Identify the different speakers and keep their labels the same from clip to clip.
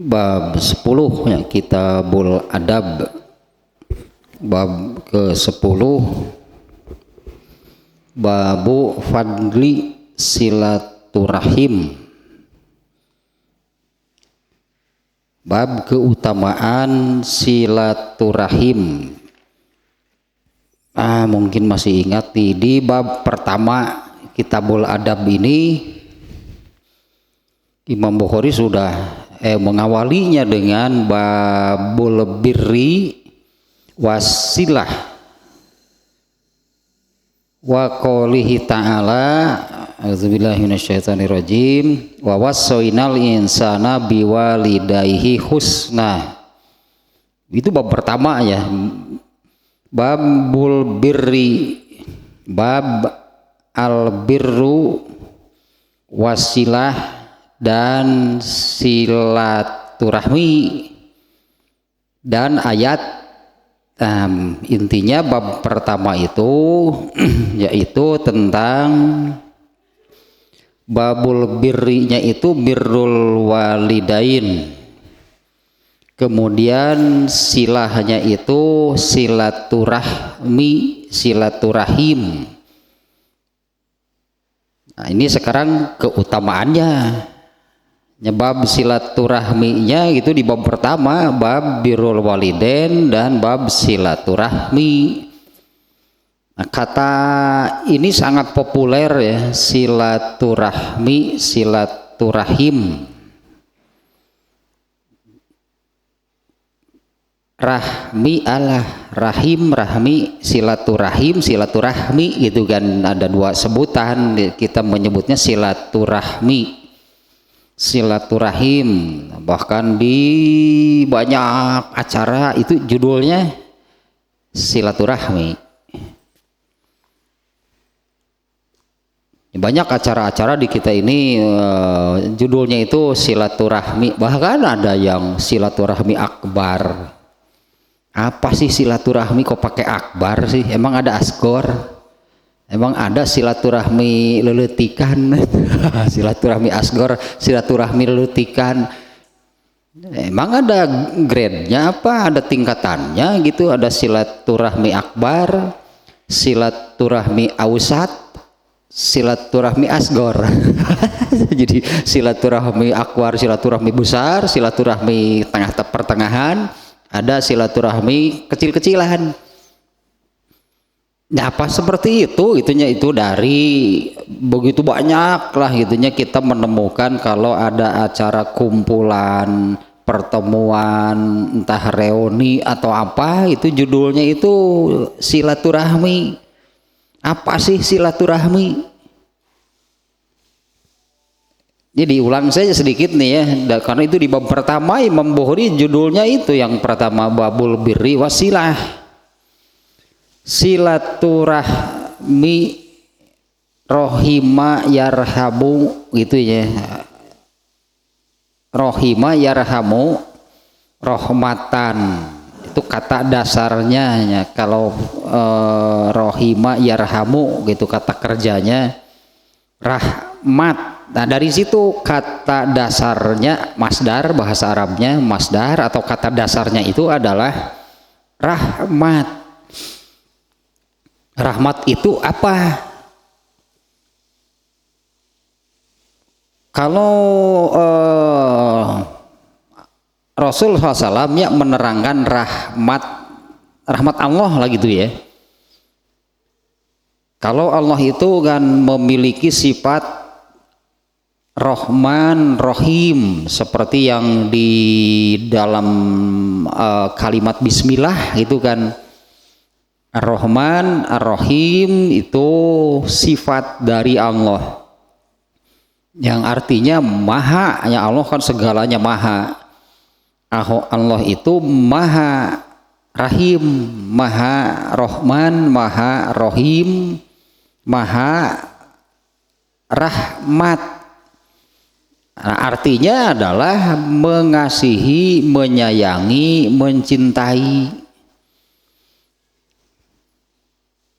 Speaker 1: Bab 10 ya, Kitabul Adab, bab ke-10, babu fadli silaturahim, bab keutamaan silaturahim. Mungkin masih ingat di bab pertama Kitabul Adab ini Imam Bukhari sudah mengawalinya dengan babul birri wasilah wa qoulihi ta'ala a'udzubillahi minasyaitonirrajim wa wassaynal insana biwalidayhi husna. Itu bab pertama ya, babul birri, bab al birru wasilah dan silaturahmi, dan ayat intinya bab pertama itu yaitu tentang babul birrinya itu birrul walidain, kemudian silahnya itu silaturahmi, silaturahim. Nah, ini sekarang keutamaannya. Bab silaturahminya itu di bab pertama, bab birrul walidain dan bab silaturahmi. Nah, kata ini sangat populer ya, silaturahmi, silaturahim. Rahmi Allah, rahim, rahmi, silaturahim, silaturahmi gitu kan, ada dua sebutan, kita menyebutnya silaturahmi, silaturahim. Bahkan di banyak acara itu judulnya silaturahmi. Banyak acara-acara di kita ini judulnya itu silaturahmi, bahkan ada yang silaturahmi akbar. Apa sih silaturahmi kok pakai akbar sih? Emang ada asgor? Emang ada silaturahmi leletikan? Silaturahmi asgor, silaturahmi leletikan. Emang ada grade-nya apa? Ada tingkatannya gitu? Ada silaturahmi akbar, silaturahmi ausat, silaturahmi asgor. Jadi silaturahmi akbar, silaturahmi besar, silaturahmi tengah pertengahan, ada silaturahmi kecil-kecilan. Nah, apa seperti itu gitunya, itu dari begitu banyak lah gitunya kita menemukan kalau ada acara kumpulan, pertemuan, entah reuni atau apa, itu judulnya itu silaturahmi. Apa sih silaturahmi? Jadi ulang saja sedikit nih ya, karena itu di bab pertama Imam Bukhari judulnya itu yang pertama, babul birri wasilah, silaturahmi, rohima yarhamu gitu ya, rohima yarhamu, rohmatan itu kata dasarnya ya. Kalau rohima yarhamu gitu kata kerjanya rahmat. Nah, dari situ kata dasarnya masdar, bahasa Arabnya masdar atau kata dasarnya itu adalah rahmat. Rahmat itu apa? Kalau Rasul SAW ya menerangkan rahmat Allah lah gitu ya. Kalau Allah itu kan memiliki sifat Rahman, Rahim, seperti yang di dalam kalimat Bismillah itu kan, Ar-Rahman, Ar-Rahim itu sifat dari Allah, yang artinya maha, ya Allah kan segalanya maha. Allah itu maha Rahim, maha Rahman, maha Rahim, maha rahmat. Nah, artinya adalah mengasihi, menyayangi, mencintai.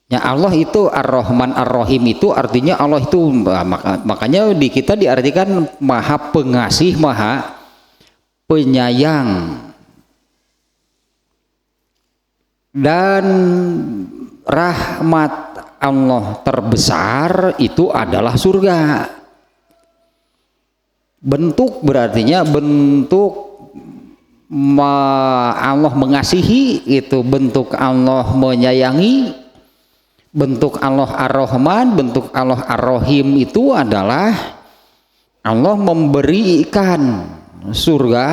Speaker 1: Ya, Allah itu Ar-Rahman Ar-Rahim itu artinya Allah itu makanya di kita diartikan maha pengasih, maha penyayang, dan rahmat Allah terbesar itu adalah surga. Bentuk berartinya bentuk Allah mengasihi, itu bentuk Allah menyayangi, bentuk Allah Ar-Rahman, bentuk Allah Ar-Rahim itu adalah Allah memberikan surga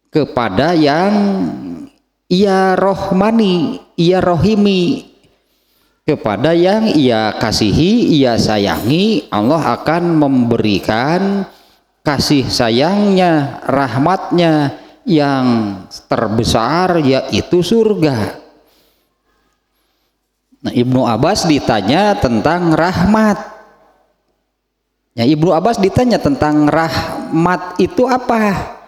Speaker 1: kepada yang Ia rahmani, Ia rahimi, kepada yang Ia kasihi, Ia sayangi. Allah akan memberikan kasih sayangnya, rahmatnya yang terbesar, yaitu surga. Nah, Ibnu Abbas ditanya tentang rahmat. Ya, Ibnu Abbas ditanya tentang rahmat itu apa?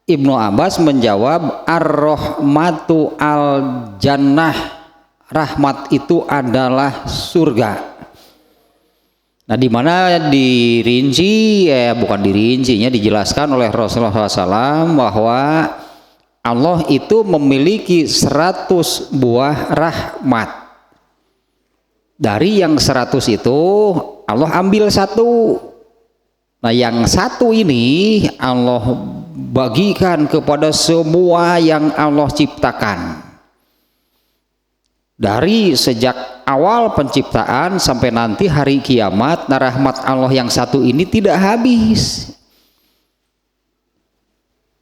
Speaker 1: Ibnu Abbas menjawab, ar-rahmatu al-jannah, rahmat itu adalah surga. Nah, di mana dirinci, bukan dirincinya, dijelaskan oleh Rasulullah SAW bahwa Allah itu memiliki 100 buah rahmat. Dari yang 100 itu Allah ambil satu. Nah, yang satu ini Allah bagikan kepada semua yang Allah ciptakan. Dari sejak awal penciptaan sampai nanti hari kiamat, nah rahmat Allah yang satu ini tidak habis.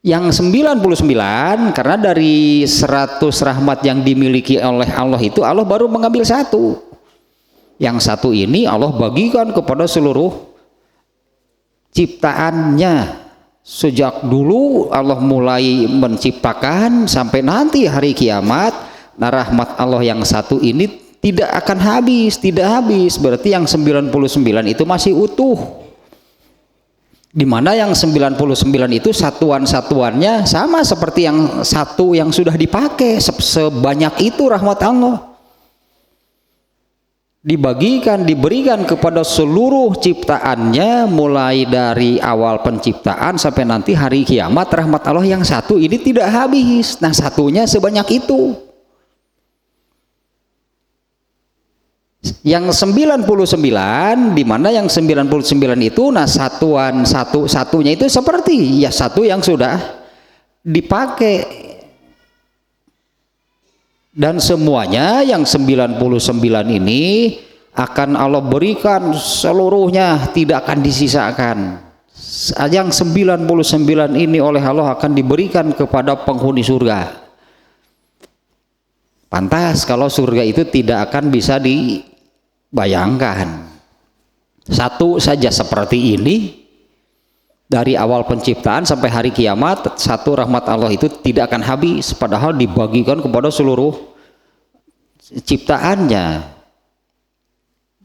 Speaker 1: Yang 99, karena dari 100 rahmat yang dimiliki oleh Allah itu Allah baru mengambil satu. Yang satu ini Allah bagikan kepada seluruh ciptaannya. Sejak dulu Allah mulai menciptakan sampai nanti hari kiamat, nah rahmat Allah yang satu ini tidak akan habis, tidak habis. Berarti yang 99 itu masih utuh. Di mana yang 99 itu satuan-satuannya sama seperti yang satu yang sudah dipakai. Sebanyak itu rahmat Allah. Dibagikan, diberikan kepada seluruh ciptaannya, mulai dari awal penciptaan sampai nanti hari kiamat. Rahmat Allah yang satu ini tidak habis. Nah, satunya sebanyak itu. Yang 99, di mana yang 99 itu, nah satuan satunya itu seperti ya satu yang sudah dipakai. Dan semuanya yang 99 ini akan Allah berikan seluruhnya, tidak akan disisakan. Yang 99 ini oleh Allah akan diberikan kepada penghuni surga. Pantas kalau surga itu tidak akan bisa dibayangkan. Satu saja seperti ini, dari awal penciptaan sampai hari kiamat, satu rahmat Allah itu tidak akan habis, padahal dibagikan kepada seluruh ciptaannya.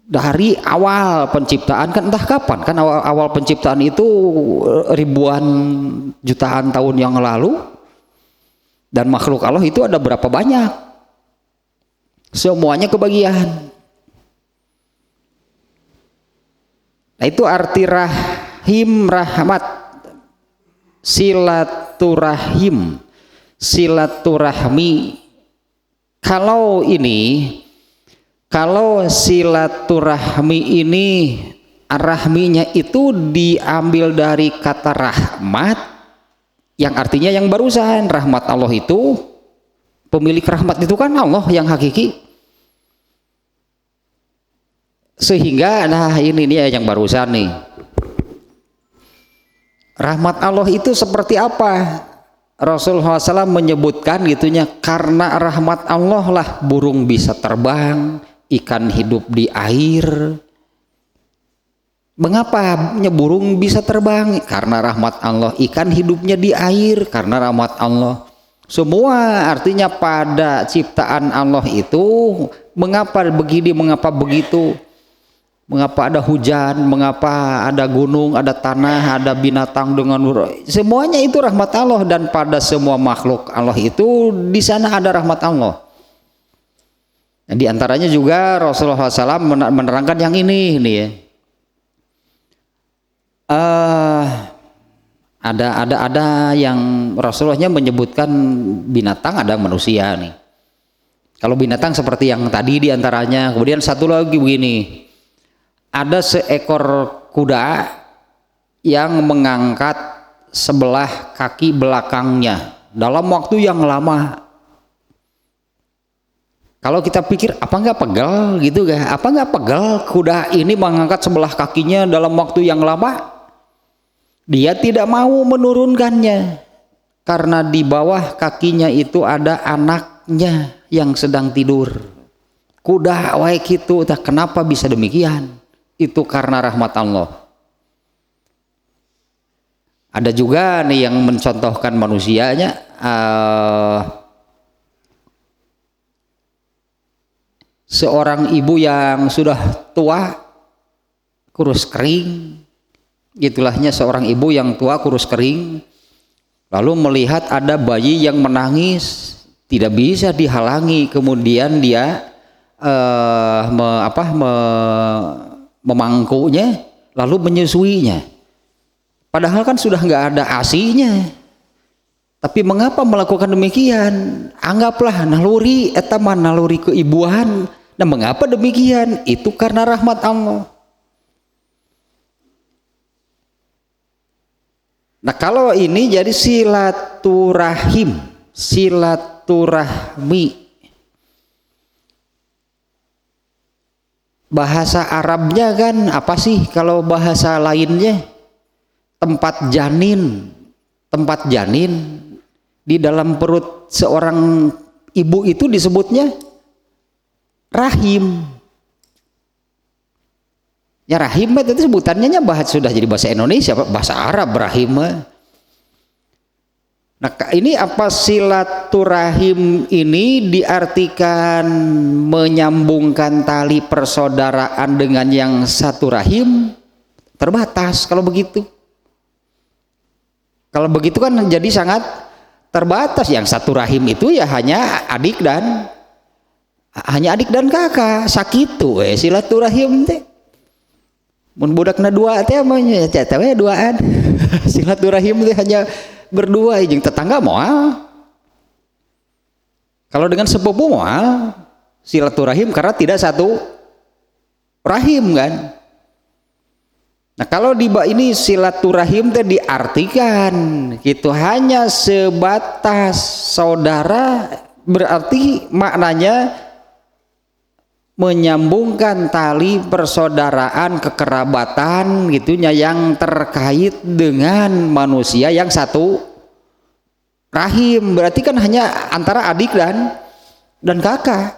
Speaker 1: Dari awal penciptaan, kan entah kapan, kan awal penciptaan itu ribuan jutaan tahun yang lalu, dan makhluk Allah itu ada berapa banyak, semuanya kebagian. Nah, itu arti rahim, rahmat, silaturahim, silaturahmi. Kalau silaturahmi ini, rahminya itu diambil dari kata rahmat, yang artinya yang barusan. Rahmat Allah itu, pemilik rahmat itu kan Allah yang hakiki. Sehingga nah ini nih yang barusan nih, rahmat Allah itu seperti apa? Rasulullah SAW menyebutkan gitunya, karena rahmat Allah lah burung bisa terbang, ikan hidup di air. Mengapa burung bisa terbang? Karena rahmat Allah. Ikan hidupnya di air karena rahmat Allah. Semua artinya pada ciptaan Allah itu, mengapa begini, mengapa begitu, mengapa ada hujan, mengapa ada gunung, ada tanah, ada binatang dengan semuanya itu rahmat Allah. Dan pada semua makhluk Allah itu di sana ada rahmat Allah. Nah, di antaranya juga Rasulullah SAW menerangkan yang ini nih ya. Ada yang Rasulullahnya menyebutkan binatang, ada manusia nih. Kalau binatang seperti yang tadi diantaranya. Kemudian satu lagi begini, ada seekor kuda yang mengangkat sebelah kaki belakangnya dalam waktu yang lama. Kalau kita pikir apa nggak pegal gitu gak? Apa nggak pegal kuda ini mengangkat sebelah kakinya dalam waktu yang lama? Dia tidak mau menurunkannya karena di bawah kakinya itu ada anaknya yang sedang tidur. Kuda wae kitu, kenapa bisa demikian? Itu karena rahmat Allah. Ada juga nih yang mencontohkan manusianya, seorang ibu yang sudah tua, kurus kering. Itulahnya seorang ibu yang tua kurus kering, lalu melihat ada bayi yang menangis, tidak bisa dihalangi, kemudian dia memangkunya lalu menyusuinya, padahal kan sudah nggak ada asinya. Tapi mengapa melakukan demikian? Anggaplah naluri etaman naluri keibuan. Nah, mengapa demikian? Itu karena rahmat Allah. Nah, kalau ini jadi silaturahim, silaturahmi. Bahasa Arabnya kan apa sih kalau bahasa lainnya? Tempat janin. Tempat janin di dalam perut seorang ibu itu disebutnya rahim. Ya rahim itu sebutannya sudah jadi bahasa Indonesia, bahasa Arab rahim. Nah, ini apa silaturahim ini diartikan menyambungkan tali persaudaraan dengan yang satu rahim? Terbatas kalau begitu. Kalau begitu kan jadi sangat terbatas. Yang satu rahim itu ya hanya adik dan kakak. Sakitu silaturahim teh. Mun budakna dua teh amanya eta we duaan. Silaturahim teh hanya berdua, jeung tetangga moal. Kalau dengan sepupu moal silaturahim karena tidak satu rahim kan. Nah, kalau di ini silaturahim teh diartikan gitu hanya sebatas saudara, berarti maknanya menyambungkan tali persaudaraan kekerabatan gitunya yang terkait dengan manusia yang satu rahim. Berarti kan hanya antara adik dan kakak.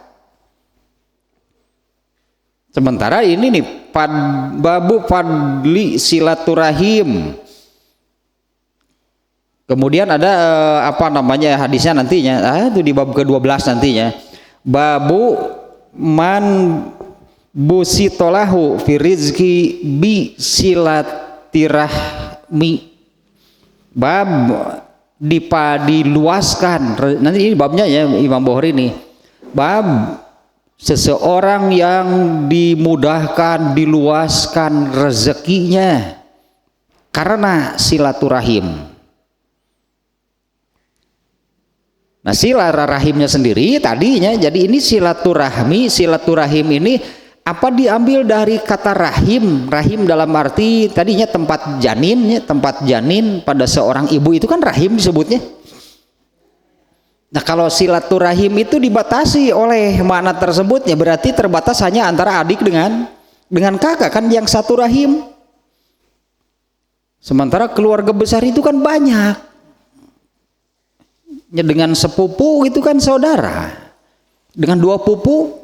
Speaker 1: Sementara ini nih babu fadli silaturahim. Kemudian ada hadisnya nantinya, itu di bab ke-12 nantinya. Babu man busitolahu fi rizki bi silatirahmi. Bab diluaskan. Nanti ini babnya ya Imam Bukhari nih. Bab seseorang yang dimudahkan, diluaskan rezekinya karena silaturahim. Nah, silaturahimnya sendiri tadinya jadi ini silaturahmi, silaturahim ini apa diambil dari kata rahim. Rahim dalam arti tadinya tempat janin pada seorang ibu itu kan rahim disebutnya. Nah, kalau silaturahim itu dibatasi oleh makna tersebutnya, berarti terbatas hanya antara adik dengan kakak kan yang satu rahim. Sementara keluarga besar itu kan banyak. Ya, dengan sepupu itu kan saudara. Dengan dua pupu.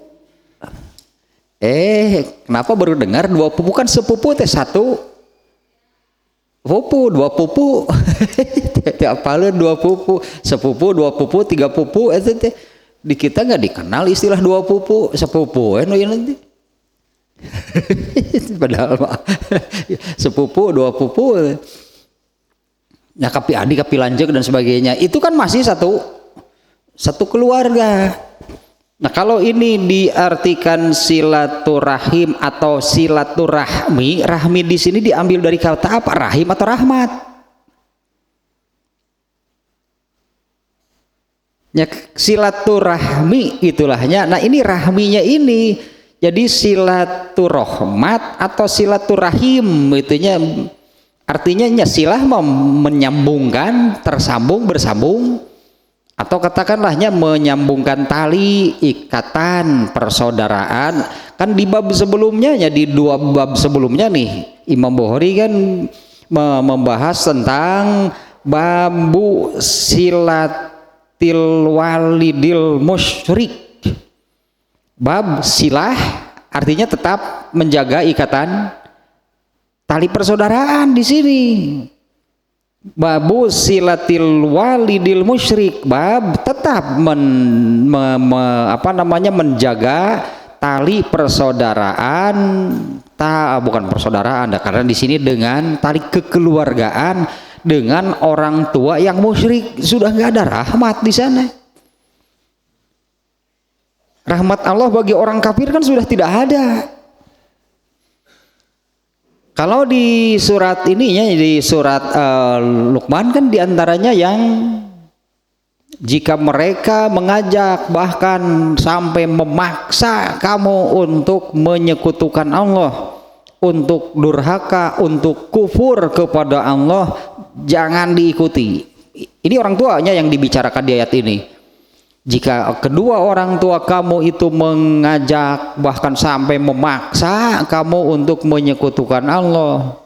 Speaker 1: Kenapa baru dengar dua pupu? Kan sepupu teh satu pupu, dua pupu. Tiap kali dua pupu, sepupu, dua pupu, tiga pupu itu teh. Di kita nggak dikenal istilah dua pupu, sepupu nanti. Padahal sepupu, dua pupu. Nah, kapi adik, kapi lanjut dan sebagainya. Itu kan masih satu keluarga. Nah, kalau ini diartikan silaturahim atau silaturahmi, rahmi di sini diambil dari kata apa? Rahim atau rahmat? Ya, silaturahmi itulahnya. Nah ini rahminya ini jadi silaturahmat atau silaturahim itunya, artinya silah menyambungkan, tersambung, bersambung, atau katakanlahnya menyambungkan tali ikatan persaudaraan. Kan di bab sebelumnya ya, di 2 bab sebelumnya nih Imam Bukhari kan membahas tentang babu silatil walidil musyrik. Bab silah artinya tetap menjaga ikatan tali persaudaraan di sini. Babu silatil walidil musyrik, bab tetap menjaga tali persaudaraan, bukan persaudaraan, karena di sini dengan tali kekeluargaan dengan orang tua yang musyrik. Sudah nggak ada rahmat di sana. Rahmat Allah bagi orang kafir kan sudah tidak ada. Kalau di surat ini ya, di surat Luqman kan diantaranya yang jika mereka mengajak bahkan sampai memaksa kamu untuk menyekutukan Allah, untuk durhaka, untuk kufur kepada Allah, jangan diikuti. Ini orang tuanya yang dibicarakan di ayat ini. Jika kedua orang tua kamu itu mengajak bahkan sampai memaksa kamu untuk menyekutukan Allah,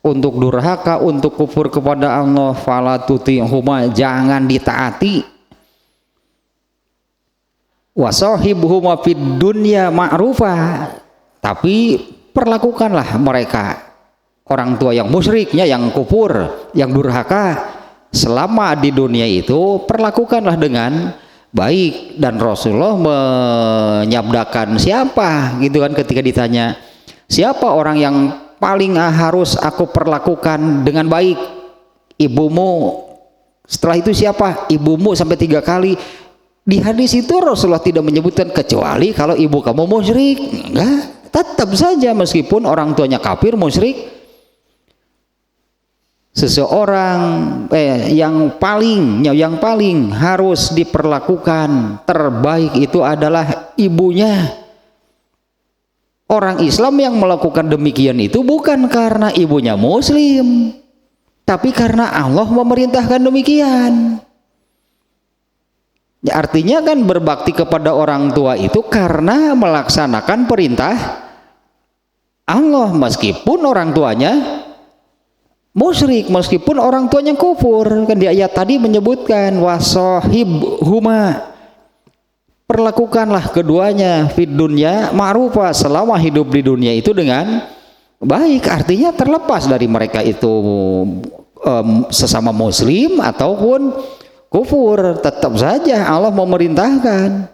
Speaker 1: untuk durhaka, untuk kufur kepada Allah, fala tuti'huma, jangan ditaati. Wasahibhuma fid dunya ma'rufa, tapi perlakukanlah mereka orang tua yang musyriknya, yang kufur, yang durhaka, selama di dunia itu perlakukanlah dengan baik. Dan Rasulullah menyabdakan siapa gitu kan, ketika ditanya siapa orang yang paling harus aku perlakukan dengan baik, ibumu. Setelah itu siapa? Ibumu, sampai 3 kali. Di hadis itu Rasulullah tidak menyebutkan kecuali kalau ibu kamu musyrik. Enggak, tetap saja meskipun orang tuanya kafir, musyrik, seseorang yang paling harus diperlakukan terbaik itu adalah ibunya. Orang Islam yang melakukan demikian itu bukan karena ibunya muslim, tapi karena Allah memerintahkan demikian. Ya, artinya kan berbakti kepada orang tua itu karena melaksanakan perintah Allah, meskipun orang tuanya musyrik, meskipun orang tuanya kufur. Kan di ayat tadi menyebutkan wasahibhuma, perlakukanlah keduanya fid dunya ma'rufa, selama hidup di dunia itu dengan baik. Artinya terlepas dari mereka itu sesama muslim ataupun kufur, tetap saja Allah memerintahkan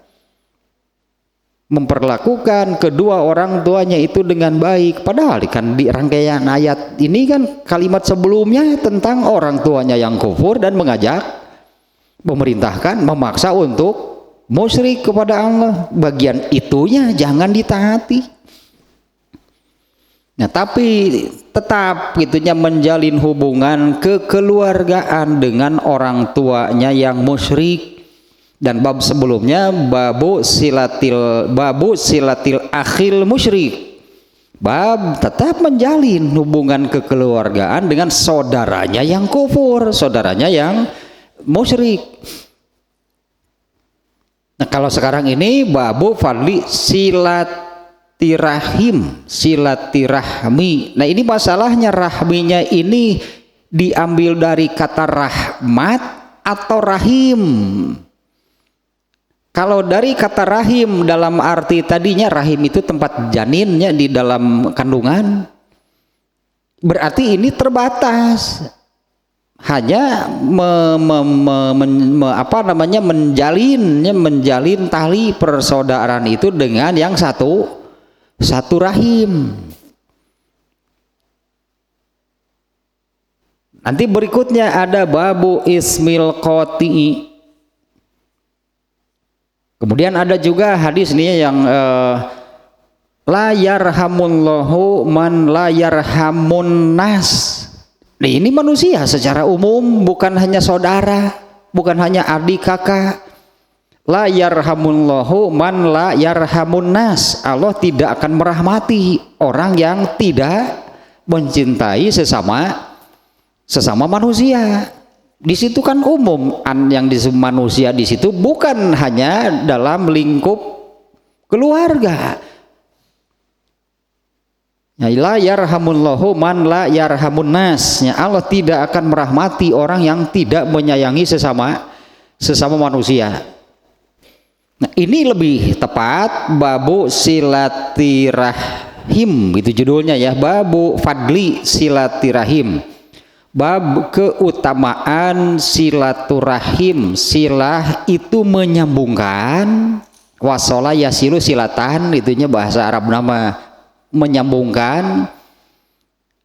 Speaker 1: memperlakukan kedua orang tuanya itu dengan baik. Padahal kan di rangkaian ayat ini kan kalimat sebelumnya tentang orang tuanya yang kufur dan mengajak, memerintahkan, memaksa untuk musyrik kepada Allah. Bagian itunya jangan ditaati. Nah, tapi tetap gitunya menjalin hubungan kekeluargaan dengan orang tuanya yang musyrik. Dan bab sebelumnya babu silatil akhil musyrik, bab tetap menjalin hubungan kekeluargaan dengan saudaranya yang kufur, saudaranya yang musyrik. Nah, kalau sekarang ini babu fadli silatirahmi. Nah, ini masalahnya, rahminya ini diambil dari kata rahmat atau rahim. Kalau dari kata rahim dalam arti tadinya, rahim itu tempat janinnya di dalam kandungan, berarti ini terbatas, hanya menjalin tali persaudaraan itu dengan yang satu rahim. Nanti berikutnya ada babu ismil qati'i. Kemudian ada juga hadis nih yang la yarhamullahu man la yarhamun nas. Nah, ini manusia secara umum, bukan hanya saudara, bukan hanya adik kakak, La yarhamullahu man la yarhamun nas. Allah tidak akan merahmati orang yang tidak mencintai sesama manusia. Di situ kan umum, yang disebut manusia di situ bukan hanya dalam lingkup keluarga. Ya, la yarhamullahu man la yarhamun nas. Ya, Allah tidak akan merahmati orang yang tidak menyayangi sesama manusia. Nah, ini lebih tepat babu silatirahim, itu judulnya ya, babu fadli silatirahim, bab keutamaan silaturahim. Silah itu menyambungkan, wasola yasilu silatan, itunya bahasa Arab nama menyambungkan.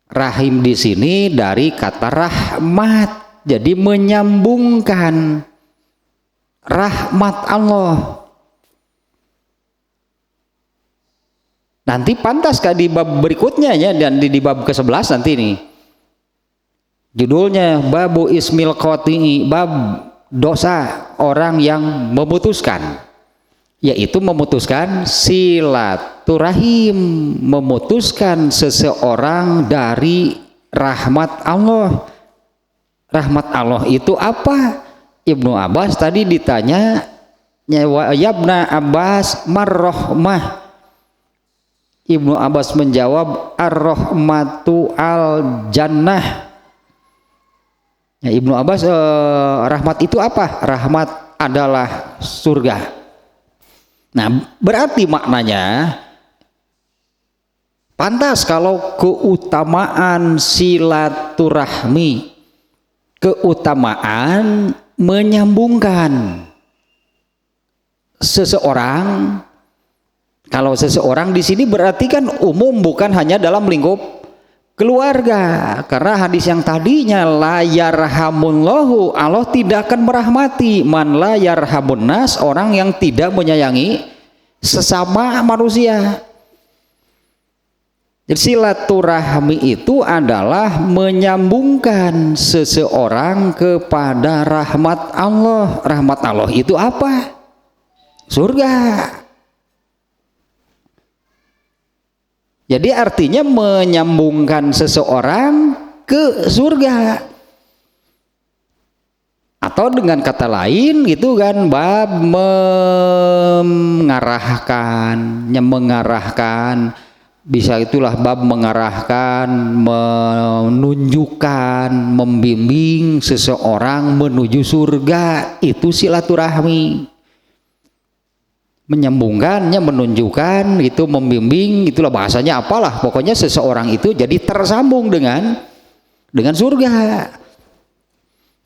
Speaker 1: Rahim di sini dari kata rahmat, jadi menyambungkan rahmat Allah. Nanti pantas di bab berikutnya ya, dan di bab ke-11 nanti nih judulnya babu ismil qati'i, bab dosa orang yang memutuskan, yaitu memutuskan silaturahim, memutuskan seseorang dari rahmat Allah. Rahmat Allah itu apa? Ibnu Abbas tadi ditanya, yabna Abbas marrohmah. Ibnu Abbas menjawab ar-rahmatu al-jannah. Ya, Ibnu Abbas rahmat itu apa? Rahmat adalah surga. Nah, berarti maknanya pantas kalau keutamaan silaturahmi, keutamaan menyambungkan seseorang. Kalau seseorang di sini berarti kan umum, bukan hanya dalam lingkup keluarga. Karena hadis yang tadinya la yarhamullahu, Allah tidak akan merahmati, man la yarhamun nas, orang yang tidak menyayangi sesama manusia. Jadi silaturahmi itu adalah menyambungkan seseorang kepada rahmat Allah. Rahmat Allah itu apa? Surga. Jadi artinya menyambungkan seseorang ke surga. Atau dengan kata lain gitu kan, bab mengarahkan, bisa itulah bab mengarahkan, menunjukkan, membimbing seseorang menuju surga, itu silaturahmi. Menyambungkannya, menunjukkan, itu membimbing, itulah bahasanya apalah, pokoknya seseorang itu jadi tersambung dengan surga.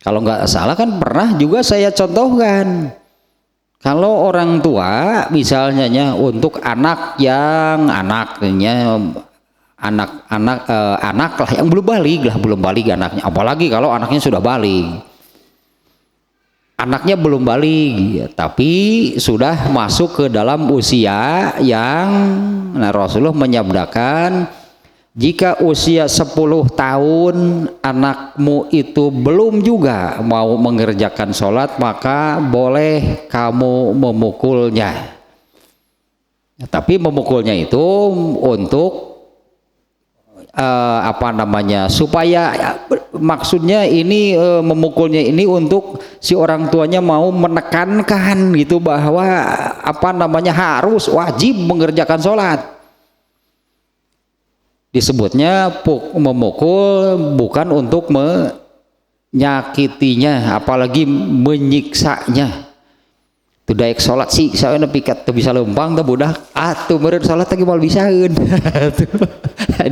Speaker 1: Kalau nggak salah kan pernah juga saya contohkan, kalau orang tua misalnya untuk anak lah yang belum balik anaknya, apalagi kalau anaknya sudah balik. Anaknya belum balik tapi sudah masuk ke dalam usia yang Rasulullah menyabdakan, jika usia 10 tahun anakmu itu belum juga mau mengerjakan sholat, maka boleh kamu memukulnya. Tapi memukulnya itu untuk supaya maksudnya ini memukulnya ini untuk si orang tuanya mau menekankan gitu bahwa harus wajib mengerjakan sholat. Disebutnya memukul bukan untuk menyakitinya, apalagi menyiksanya. Tu daek sholat sih saya pikat tu bisa lempang tu budak atuh meureun sholat lagi mal bisaeun.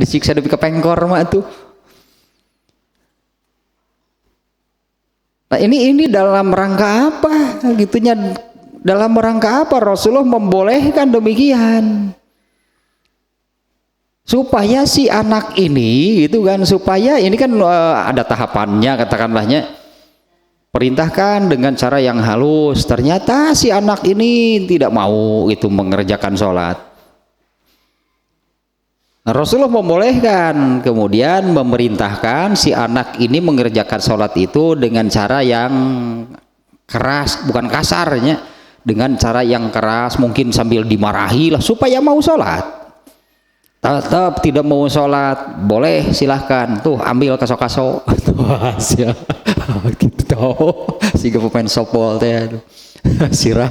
Speaker 1: Disiksa deui ka pengkor mah tuh. Nah ini dalam rangka apa gitunya, dalam rangka apa Rasulullah membolehkan demikian, supaya si anak ini gitu kan, supaya ini kan ada tahapannya, katakanlahnya perintahkan dengan cara yang halus, ternyata si anak ini tidak mau itu mengerjakan sholat. Rasulullah membolehkan, kemudian memerintahkan si anak ini mengerjakan sholat itu dengan cara yang keras, bukan kasarnya, dengan cara yang keras, mungkin sambil dimarahi lah supaya mau sholat. Tetap tidak mau sholat, boleh silahkan tuh ambil kaso-kaso gitu tau si pemain softball teh sirah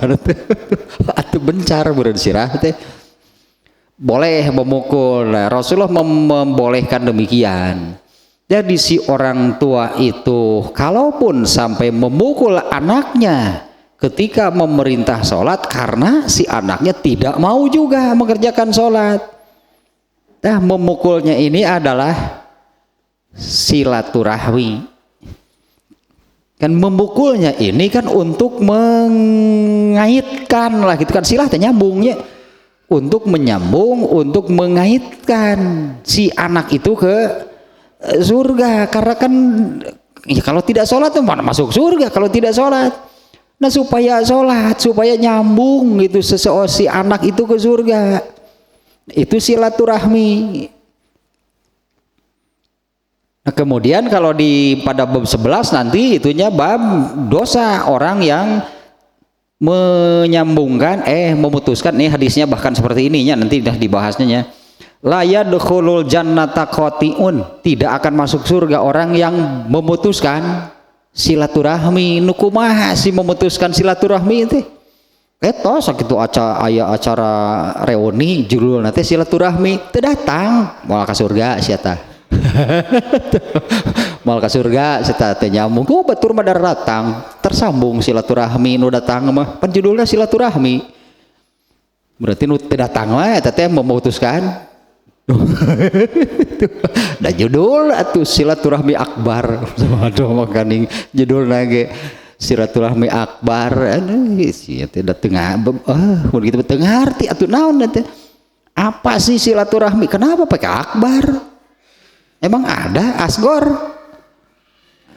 Speaker 1: atau bencar berarti sirah teh boleh memukul. Nah, Rasulullah membolehkan demikian. Jadi si orang tua itu kalaupun sampai memukul anaknya ketika memerintah sholat karena si anaknya tidak mau juga mengerjakan sholat, nah memukulnya ini adalah silaturahmi. Kan memukulnya ini kan untuk mengaitkan lah gitu kan, silah nyambungnya untuk menyambung, untuk mengaitkan si anak itu ke surga. Karena kan ya kalau tidak sholat tuh mana masuk surga kalau tidak sholat. Nah supaya sholat, supaya nyambung gitu si anak itu ke surga, itu silaturahmi. Nah kemudian kalau pada bab 11 nanti itunya bab dosa orang yang menyambungkan memutuskan nih hadisnya bahkan seperti ininya nanti dah dibahasnya. La yadkhulul jannata qati'un, tidak akan masuk surga orang yang memutuskan silaturahmi. Nukumaha si memutuskan silaturahmi itu etos sakitu acara reuni judul nanti silaturahmi teu datang moal ka surga sia tah moal ka surga sia teh nyambung ku batur mah datang tersambung silaturahmi nu datang mah pan judulna silaturahmi berarti nu teu datang mah eta teh memutuskan da judul atuh silaturahmi akbar aduh makaning judul lagi silaturahmi akbar sia teh da tengah mun kitu teu ngarti atuh naon teh apa sih silaturahmi, kenapa pakai akbar, emang ada asgor,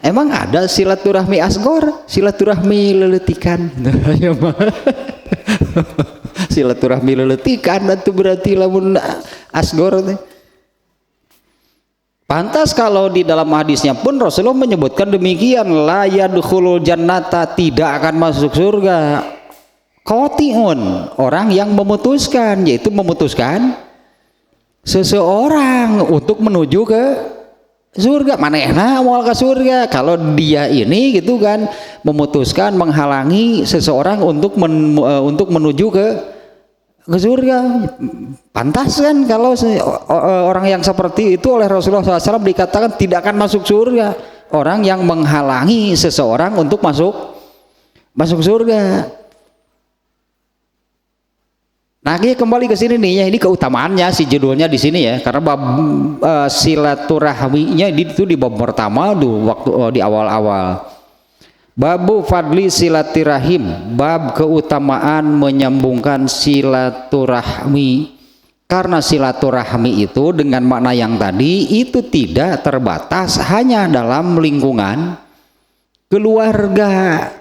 Speaker 1: emang ada silaturahmi asgor, silaturahmi leletikan silaturahmi leletikan itu berarti lamun asgor teh. Pantas kalau di dalam hadisnya pun Rasulullah menyebutkan demikian, la yadkhulul jannata, tidak akan masuk surga qati'un, orang yang memutuskan, yaitu memutuskan seseorang untuk menuju ke surga. Manehna moal ke surga kalau dia ini gitu kan memutuskan menghalangi seseorang untuk menuju ke surga. Pantas kan kalau orang yang seperti itu oleh Rasulullah SAW dikatakan tidak akan masuk surga, orang yang menghalangi seseorang untuk masuk surga. Nah, kembali ke sini nih ya, ini keutamaannya si judulnya di sini ya, karena bab silaturahminya itu di bab pertama waktu di awal-awal. Babu fadli silaturahim, bab keutamaan menyambungkan silaturahmi. Karena silaturahmi itu dengan makna yang tadi itu tidak terbatas hanya dalam lingkungan keluarga.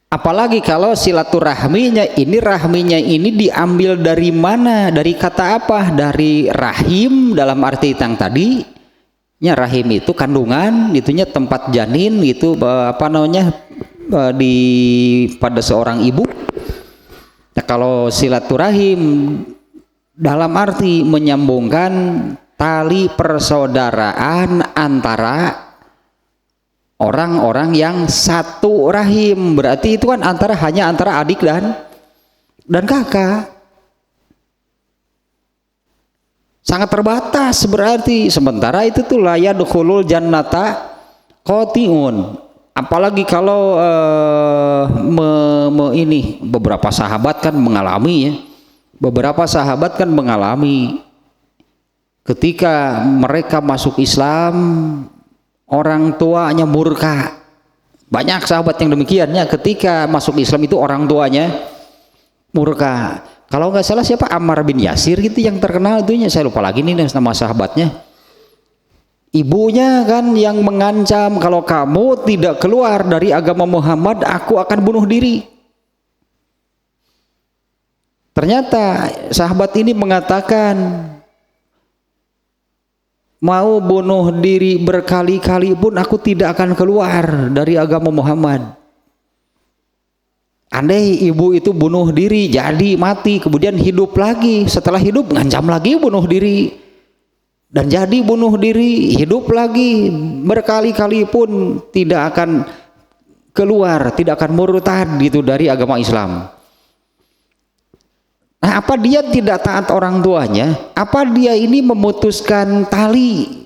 Speaker 1: Apalagi kalau silaturahminya ini diambil dari mana? Dari kata apa? Dari rahim dalam arti yang tadi. Ya, rahim itu kandungan, itunya tempat janin gitu pada seorang ibu. Nah, kalau silaturahim dalam arti menyambungkan tali persaudaraan antara orang-orang yang satu rahim, berarti itu kan hanya antara adik dan kakak. Sangat terbatas berarti. Sementara itu tuh la yadkhulul jannata qati'un. Apalagi kalau ini beberapa sahabat kan mengalami ya. Beberapa sahabat kan mengalami ketika mereka masuk Islam, orang tuanya murka. Banyak sahabat yang demikiannya, ketika masuk Islam itu orang tuanya murka. Kalau nggak salah siapa, Ammar bin Yasir gitu yang terkenal itunya, saya lupa lagi nih nama sahabatnya. Ibunya kan yang mengancam, kalau kamu tidak keluar dari agama Muhammad, aku akan bunuh diri. Ternyata sahabat ini mengatakan, mau bunuh diri berkali-kali pun aku tidak akan keluar dari agama Muhammad. Andai ibu itu bunuh diri, jadi mati, kemudian hidup lagi, setelah hidup ngancam lagi bunuh diri, dan jadi bunuh diri, hidup lagi, berkali-kali pun tidak akan keluar, tidak akan murtad gitu dari agama Islam. Nah, apa dia tidak taat orang tuanya? Apa dia ini memutuskan tali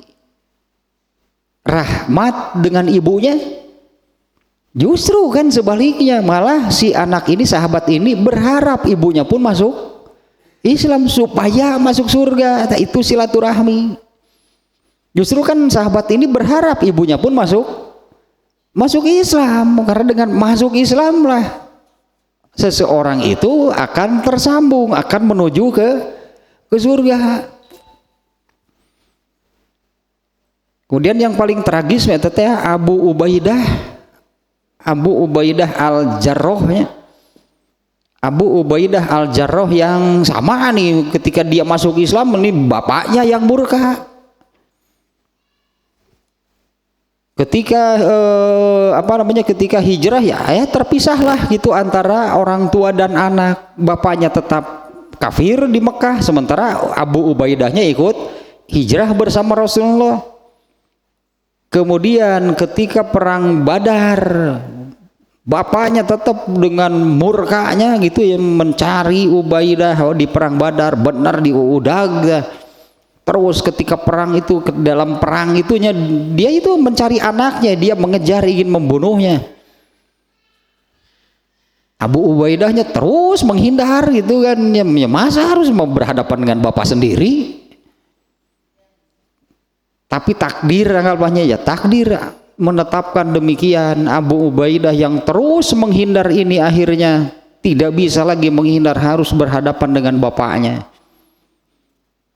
Speaker 1: rahmat dengan ibunya? Justru kan sebaliknya, malah si anak ini, sahabat ini berharap ibunya pun masuk Islam supaya masuk surga. Nah, itu silaturahmi. Justru kan sahabat ini berharap ibunya pun masuk Islam, karena dengan masuk Islam lah seseorang itu akan tersambung, akan menuju ke surga. Kemudian yang paling tragis ya Abu Ubaidah Al-Jarrah ya. Abu Ubaidah Al-Jarrah yang sama nih, ketika dia masuk Islam ini bapaknya yang murka. Ketika ketika hijrah ya terpisahlah gitu antara orang tua dan anak. Bapaknya tetap kafir di Mekah, sementara Abu Ubaidahnya ikut hijrah bersama Rasulullah. Kemudian ketika perang Badar, bapaknya tetap dengan murkanya gitu ya mencari Ubaidah di perang Badar, benar diudag. Terus ketika perang itu, dalam perang itunya dia itu mencari anaknya, dia mengejar, ingin membunuhnya. Abu Ubaidahnya terus menghindar gitu kan, ya masa harus berhadapan dengan bapak sendiri. Tapi takdir, anggapannya ya takdir menetapkan demikian. Abu Ubaidah yang terus menghindar ini akhirnya tidak bisa lagi menghindar, harus berhadapan dengan bapaknya.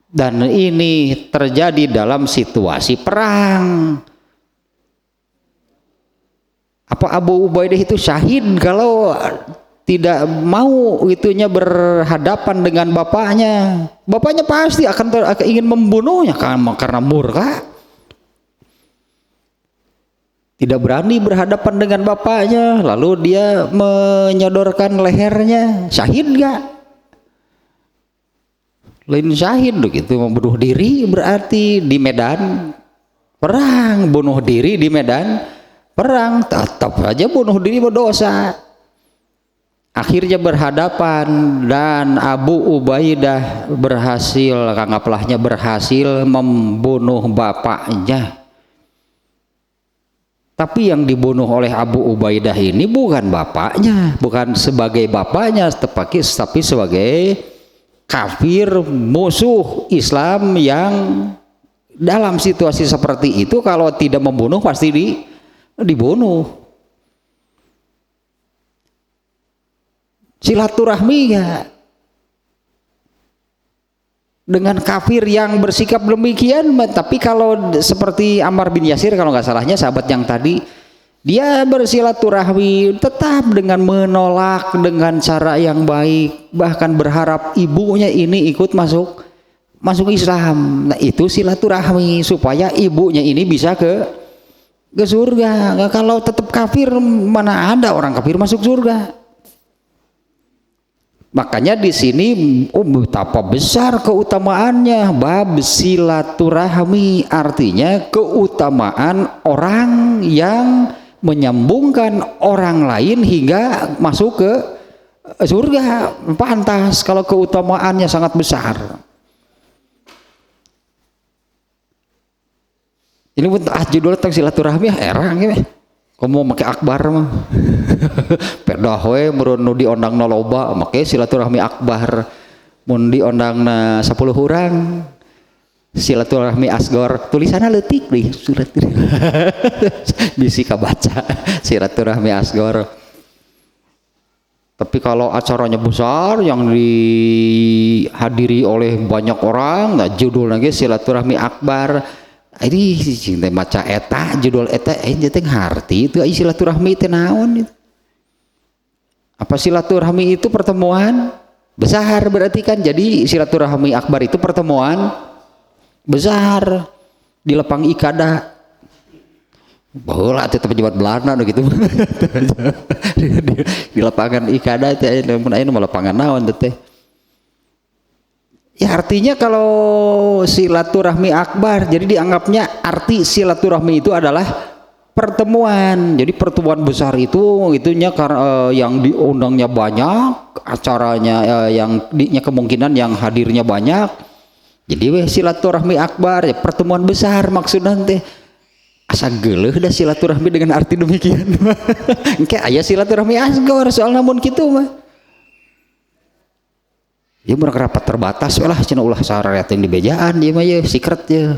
Speaker 1: Dan ini terjadi dalam situasi perang. Apa Abu Ubaidah itu syahid kalau tidak mau itunya berhadapan dengan bapaknya? Bapaknya pasti akan ingin membunuhnya karena murka. Tidak berani berhadapan dengan bapaknya, lalu dia menyodorkan lehernya. Syahid gak? Lain syahid gitu, membunuh diri berarti di medan perang. Bunuh diri di medan perang, tetap saja bunuh diri berdosa. Akhirnya berhadapan dan Abu Ubaidah berhasil, anggaplah berhasil membunuh bapaknya. Tapi yang dibunuh oleh Abu Ubaidah ini bukan bapaknya, bukan sebagai bapaknya, tapi sebagai kafir, musuh Islam yang dalam situasi seperti itu kalau tidak membunuh pasti dibunuh. Silaturahmi ya dengan kafir yang bersikap demikian. Tapi kalau seperti Ammar bin Yasir kalau nggak salahnya, sahabat yang tadi, dia bersilaturahmi tetap dengan menolak dengan cara yang baik, bahkan berharap ibunya ini ikut masuk Islam. Nah itu silaturahmi supaya ibunya ini bisa ke surga. Nah, kalau tetap kafir, mana ada orang kafir masuk surga. Makanya di sini betapa besar keutamaannya bab silaturahmi, artinya keutamaan orang yang menyambungkan orang lain hingga masuk ke surga. Pantas kalau keutamaannya sangat besar. Ini pun judul tentang silaturahmi erang gitu. Kamu pakai akbar mah perdah we mun nu diondang loba make silaturahmi akbar, mun diondangna 10 urang silaturahmi asgor, tulisanna leutik deui surat bisi kabaca silaturahmi asgor. Tapi kalau acaranya besar yang dihadiri oleh banyak orang, nah judulnya ge silaturahmi akbar. Ini cinta baca eta judul eta teh ngarti itu silaturahmi teh naon itu. Apa silaturahmi itu pertemuan besar berarti kan. Jadi silaturahmi akbar itu pertemuan besar di lapang ikada. Baheula teh pejabat Belanda gitu. di lapangan Ikada teh mun aya mah lapangan naon teh. Ya artinya kalau silaturahmi akbar, jadi dianggapnya arti silaturahmi itu adalah pertemuan. Jadi pertemuan besar itu itunya karena yang diundangnya banyak, acaranya yang kemungkinan yang hadirnya banyak. Jadi silaturahmi akbar, ya pertemuan besar maksudnya teh. Asa geuleuh da silaturahmi dengan arti demikian. Engke aya silaturahmi asgor soal namun kitu mah. Ya mun rapat terbatas lah cenah ulah sarereting di bejaan ieu mah ye secret ye.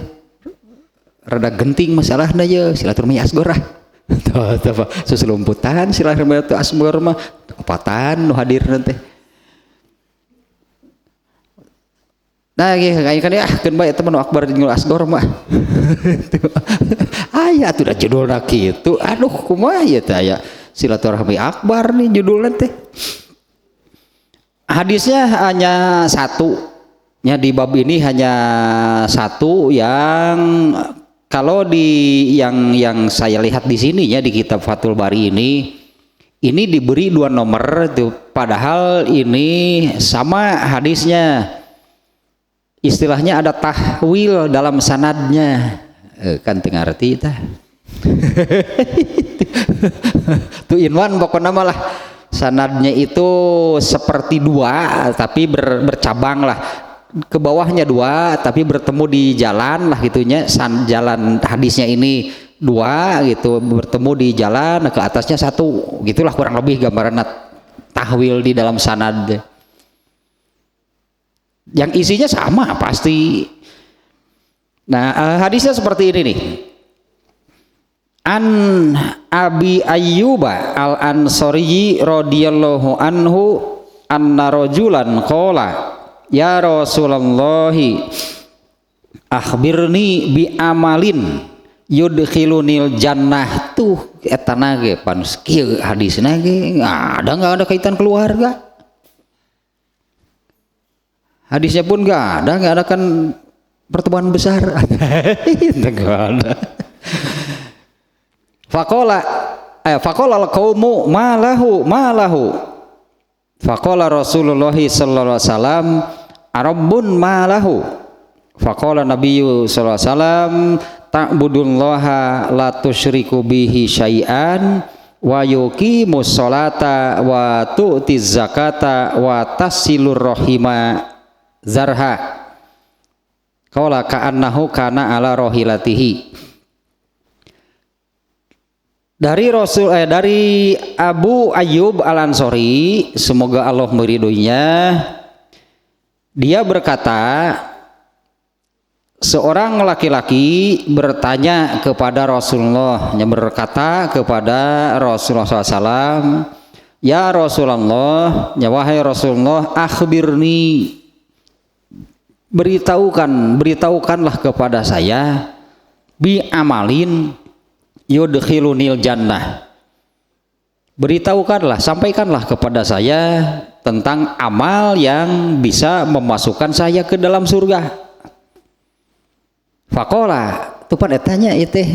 Speaker 1: Rada genting masalahna ye silaturahmi asgor ah. Tah susulumputan silaturahmi asgor mah opatan nu hadirna teh. Nah, kayak kan ya, kan baik teman akbar jeung asgor mah. Aya atuh da judulna kitu. Aduh, kumaha ieu teh aya silaturahmi akbar nih judulna teh. Hadisnya hanya satu. Ya di bab ini hanya satu yang kalau di yang saya lihat di sini ya di kitab Fathul Bari ini diberi 2 nomor tuh, padahal ini sama hadisnya. Istilahnya ada tahwil dalam sanadnya, kan teu ngarti tah. Tuh inwan pokoknya malah sanadnya itu seperti 2 tapi bercabang lah, ke bawahnya 2 tapi bertemu di jalan lah gitunya. Jalan hadisnya ini 2 gitu bertemu di jalan, ke atasnya 1 gitulah kurang lebih gambaran tahwil di dalam sanad. Yang isinya sama pasti. Nah hadisnya seperti ini nih. An Abi Ayyuba al Ansori radhiyallahu anhu anna rajulan qala ya Rasulullah akhbirni bi amalin yudkhilunil jannah. Tuh eta ge pan kieu hadisna ge enggak ada kaitan keluarga. Hadisnya pun nggak ada kan pertemuan besar. Nggak ada. Faqala al-qaumu malahu. Faqala Rasulullah sallallahu alaihi wasallam arabbun malahu. Faqala Nabiyyu sallallahu alaihi wasallam ta'budullaha la tusyriku bihi syai'an wa yuqimus sholata wa tu'tiz zakata wa tasilur rahima zarha qala ka'annahu kana ala rohilatihi. Dari dari Abu Ayyub Al Ansori, semoga Allah meridhoinya, dia berkata seorang laki-laki bertanya kepada Rasulullah, yang berkata kepada Rasulullah SAW, ya Rasulullah, ya wahai Rasulullah, akhbirni, beritahukanlah kepada saya bi amalin yudkhilunil jannah. Beritahukanlah, sampaikanlah kepada saya tentang amal yang bisa memasukkan saya ke dalam surga. Faqala tupan etanya itu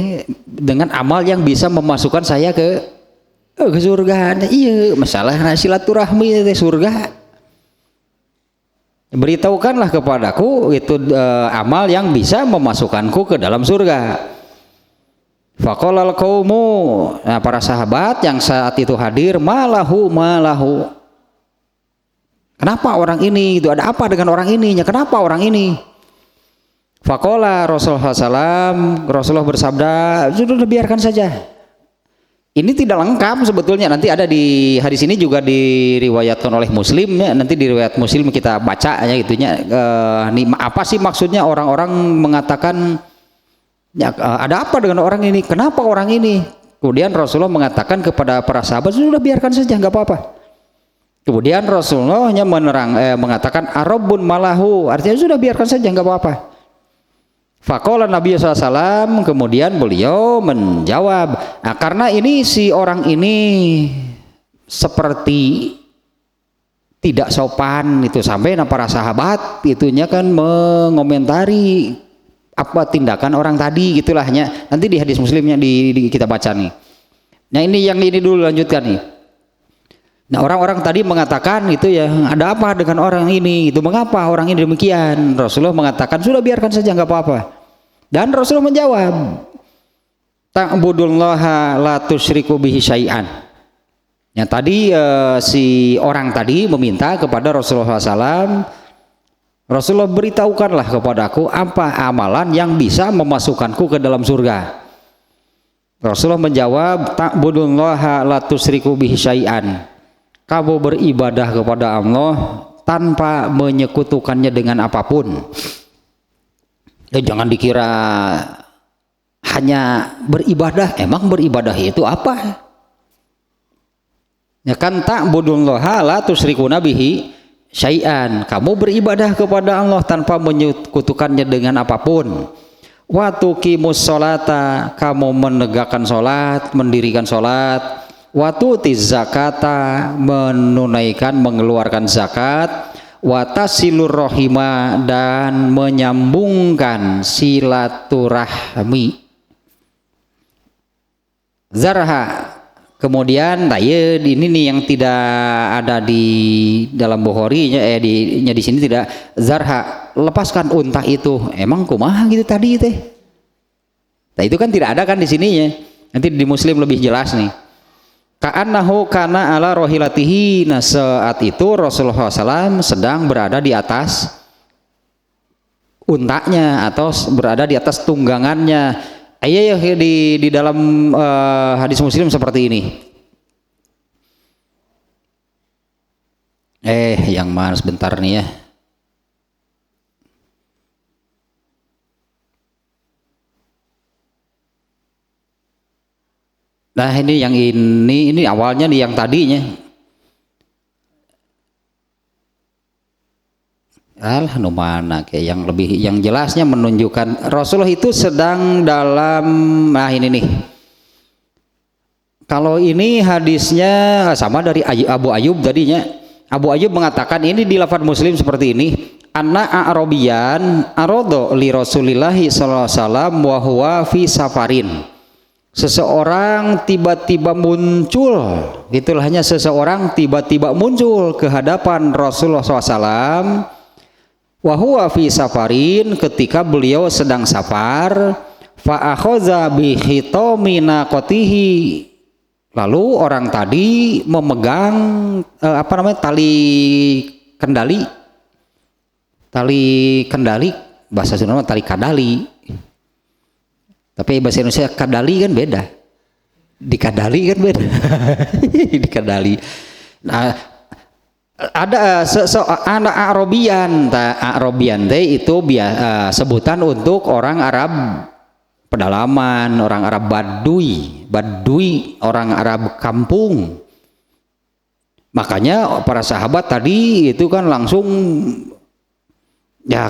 Speaker 1: dengan amal yang bisa memasukkan saya ke surga. Iya masalah silaturahmi itu surga. Beritahukanlah kepadaku itu amal yang bisa memasukkanku ke dalam surga. Faqalal qaumu, nah para sahabat yang saat itu hadir, malahu. Kenapa orang ini? Itu ada apa dengan orang ini? Kenapa orang ini? Faqala Rasulullah bersabda, sudah biarkan saja. Ini tidak lengkap sebetulnya, nanti ada di hadis ini juga diriwayatkan oleh Muslim ya, nanti di riwayat Muslim kita baca ya gitunya. Apa sih maksudnya orang-orang mengatakan ya, ada apa dengan orang ini? Kenapa orang ini? Kemudian Rasulullah mengatakan kepada para sahabat, sudah biarkan saja, nggak apa-apa. Kemudian Rasulullahnya mengatakan arabun malahu, artinya sudah biarkan saja, nggak apa-apa. Faqala Nabi SAW, kemudian beliau menjawab, nah, karena ini si orang ini seperti tidak sopan itu, sampai para sahabat itunya kan mengomentari apa tindakan orang tadi gitulahnya. Nanti di hadis Muslimnya kita baca nih. Nah ini yang ini dulu lanjutkan nih. Nah orang-orang tadi mengatakan itu ya, ada apa dengan orang ini? Itu mengapa orang ini demikian? Rasulullah mengatakan sudah biarkan saja nggak apa-apa. Dan Rasulullah menjawab, ta'budullaha la tusyriku bihi syai'an. Yang tadi si orang tadi meminta kepada Rasulullah SAW, Rasulullah beritahukanlah kepadaku apa amalan yang bisa memasukkanku ke dalam surga. Rasulullah menjawab, ta'budullaha la tusyriku bihi syai'an. Kamu beribadah kepada Allah tanpa menyekutukannya dengan apapun. Ya, jangan dikira hanya beribadah. Emang beribadah itu apa? Ya kan, ta'budullaha la tusyrikuna bihi syai'an. Kamu beribadah kepada Allah tanpa menyekutukannya dengan apapun. Wa tuqimus sholata, kamu menegakkan salat, mendirikan salat. Wa tu'tiz zakata, menunaikan mengeluarkan zakat. Wa tasilur rahima, dan menyambungkan silaturahmi. Zarha, kemudian ini nih yang tidak ada di dalam Bukhari di sini tidak. Zarha, lepaskan unta itu. Emang kumaha gitu tadi teh? Nah itu kan tidak ada kan di sininya. Nanti di Muslim lebih jelas nih. Ka'annahu kana ala rohilatihi. Nah saat itu Rasulullah SAW sedang berada di atas untanya atau berada di atas tunggangannya. Ya di dalam hadis Muslim seperti ini. Yang mana sebentar nih ya. Nah ini yang ini awalnya nih yang tadinya. Nu mana kayak yang lebih yang jelasnya menunjukkan Rasulullah itu sedang dalam, nah ini nih. Kalau ini hadisnya sama dari Abu Ayyub tadinya. Abu Ayyub mengatakan ini di lafaz Muslim seperti ini. Anna a'robiyan arodo li Rasulillahi sallallahu alaihi wasallam wa huwa fi safarin. Seseorang tiba-tiba muncul, itulah hanya seseorang tiba-tiba muncul ke hadapan Rasulullah SAW. Wa huwa fi safarin, ketika beliau sedang safar. Fa akhadha bi khitami naqatihi, lalu orang tadi memegang tali kendali bahasa Sunda tali kadali. Tapi bahasa Indonesia kadali kan beda. Dikadali kan beda. Dikadali. Nah, ada anak Arabian itu sebutan untuk orang Arab pedalaman, orang Arab Badui, orang Arab kampung. Makanya para sahabat tadi itu kan langsung ya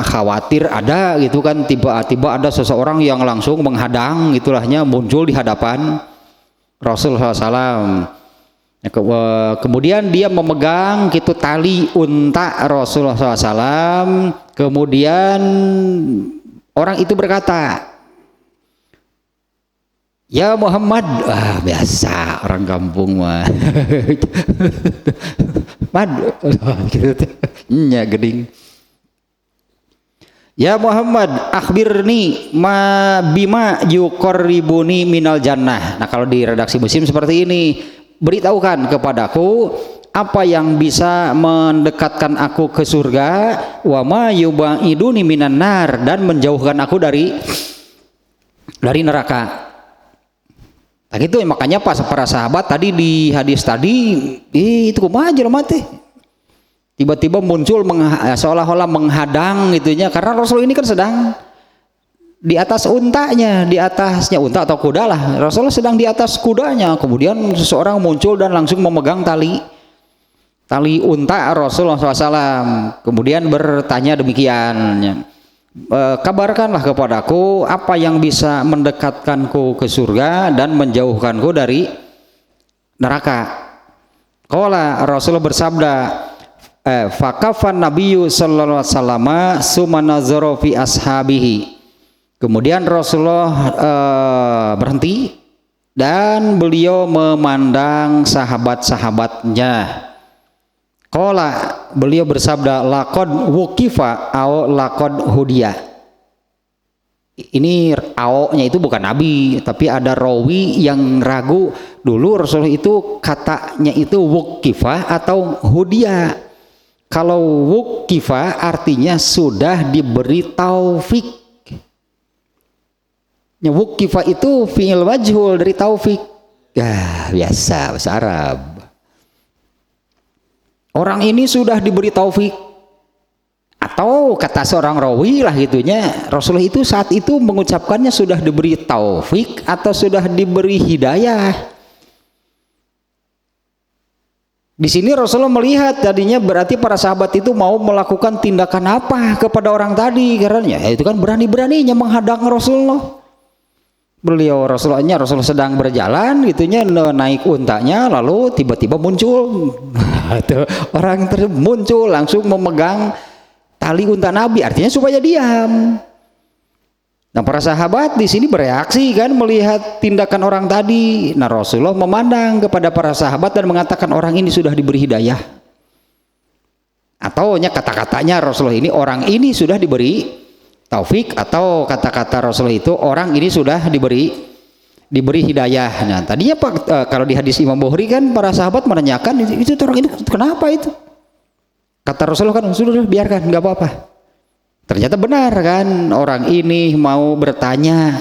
Speaker 1: khawatir ada gitu kan, tiba-tiba ada seseorang yang langsung menghadang itulahnya muncul di hadapan Rasulullah SAW. Kemudian dia memegang gitu tali unta Rasulullah SAW. Kemudian orang itu berkata, ya Muhammad, biasa orang kampung mah. Mad, gitu, nya geding. Ya Muhammad, akhbirni bima yuqarribuni minal jannah. Nah kalau di redaksi Muslim seperti ini, beritahukan kepadaku apa yang bisa mendekatkan aku ke surga, wa ma yubaiduni minan nar, dan menjauhkan aku dari neraka. Nah gitu makanya pas para sahabat tadi di hadis tadi itu kumaha jelema teh tiba-tiba muncul seolah-olah menghadang gitunya, karena Rasul ini kan sedang di atas untanya, di atasnya unta atau kuda lah, Rasulullah sedang di atas kudanya, kemudian seseorang muncul dan langsung memegang tali unta Rasulullah SAW, kemudian bertanya demikian, kabarkanlah kepadaku apa yang bisa mendekatkanku ke surga dan menjauhkanku dari neraka. Qala, Rasulullah bersabda, fakafan nabiyyu sallallahu alaihi wasallam summa nazara fi ashabihi. Kemudian Rasulullah berhenti dan beliau memandang sahabat-sahabatnya. Qala, beliau bersabda, laqad wuqifa au laqad hudiya. Ini au-nya itu bukan Nabi, tapi ada rawi yang ragu. Dulu Rasulullah itu katanya itu wuqifa atau hudiya. Kalau wuqifa artinya sudah diberi taufik. Wuqifa itu fi'il majhul dari taufik. Ya, biasa bahasa Arab. Orang ini sudah diberi taufik. Atau kata seorang rawi lah gitunya, Rasulullah itu saat itu mengucapkannya sudah diberi taufik atau sudah diberi hidayah. Di sini Rasulullah melihat tadinya berarti para sahabat itu mau melakukan tindakan apa kepada orang tadi, karena ya itu kan berani-beraninya menghadang Rasulullah. Rasulullah sedang berjalan gitunya, naik untanya, lalu tiba-tiba muncul orang muncul langsung memegang tali unta Nabi, artinya supaya diam. Nah, para sahabat di sini bereaksi kan melihat tindakan orang tadi. Nah, Rasulullah memandang kepada para sahabat dan mengatakan orang ini sudah diberi hidayah. Atau kata-katanya Rasulullah ini orang ini sudah diberi taufik, atau kata-kata Rasulullah itu orang ini sudah diberi hidayah. Nah, tadinya Pak kalau di hadis Imam Bukhari kan para sahabat menanyakan itu orang ini kenapa itu? Kata Rasulullah kan sudah biarkan, nggak apa-apa. Ternyata benar kan, orang ini mau bertanya.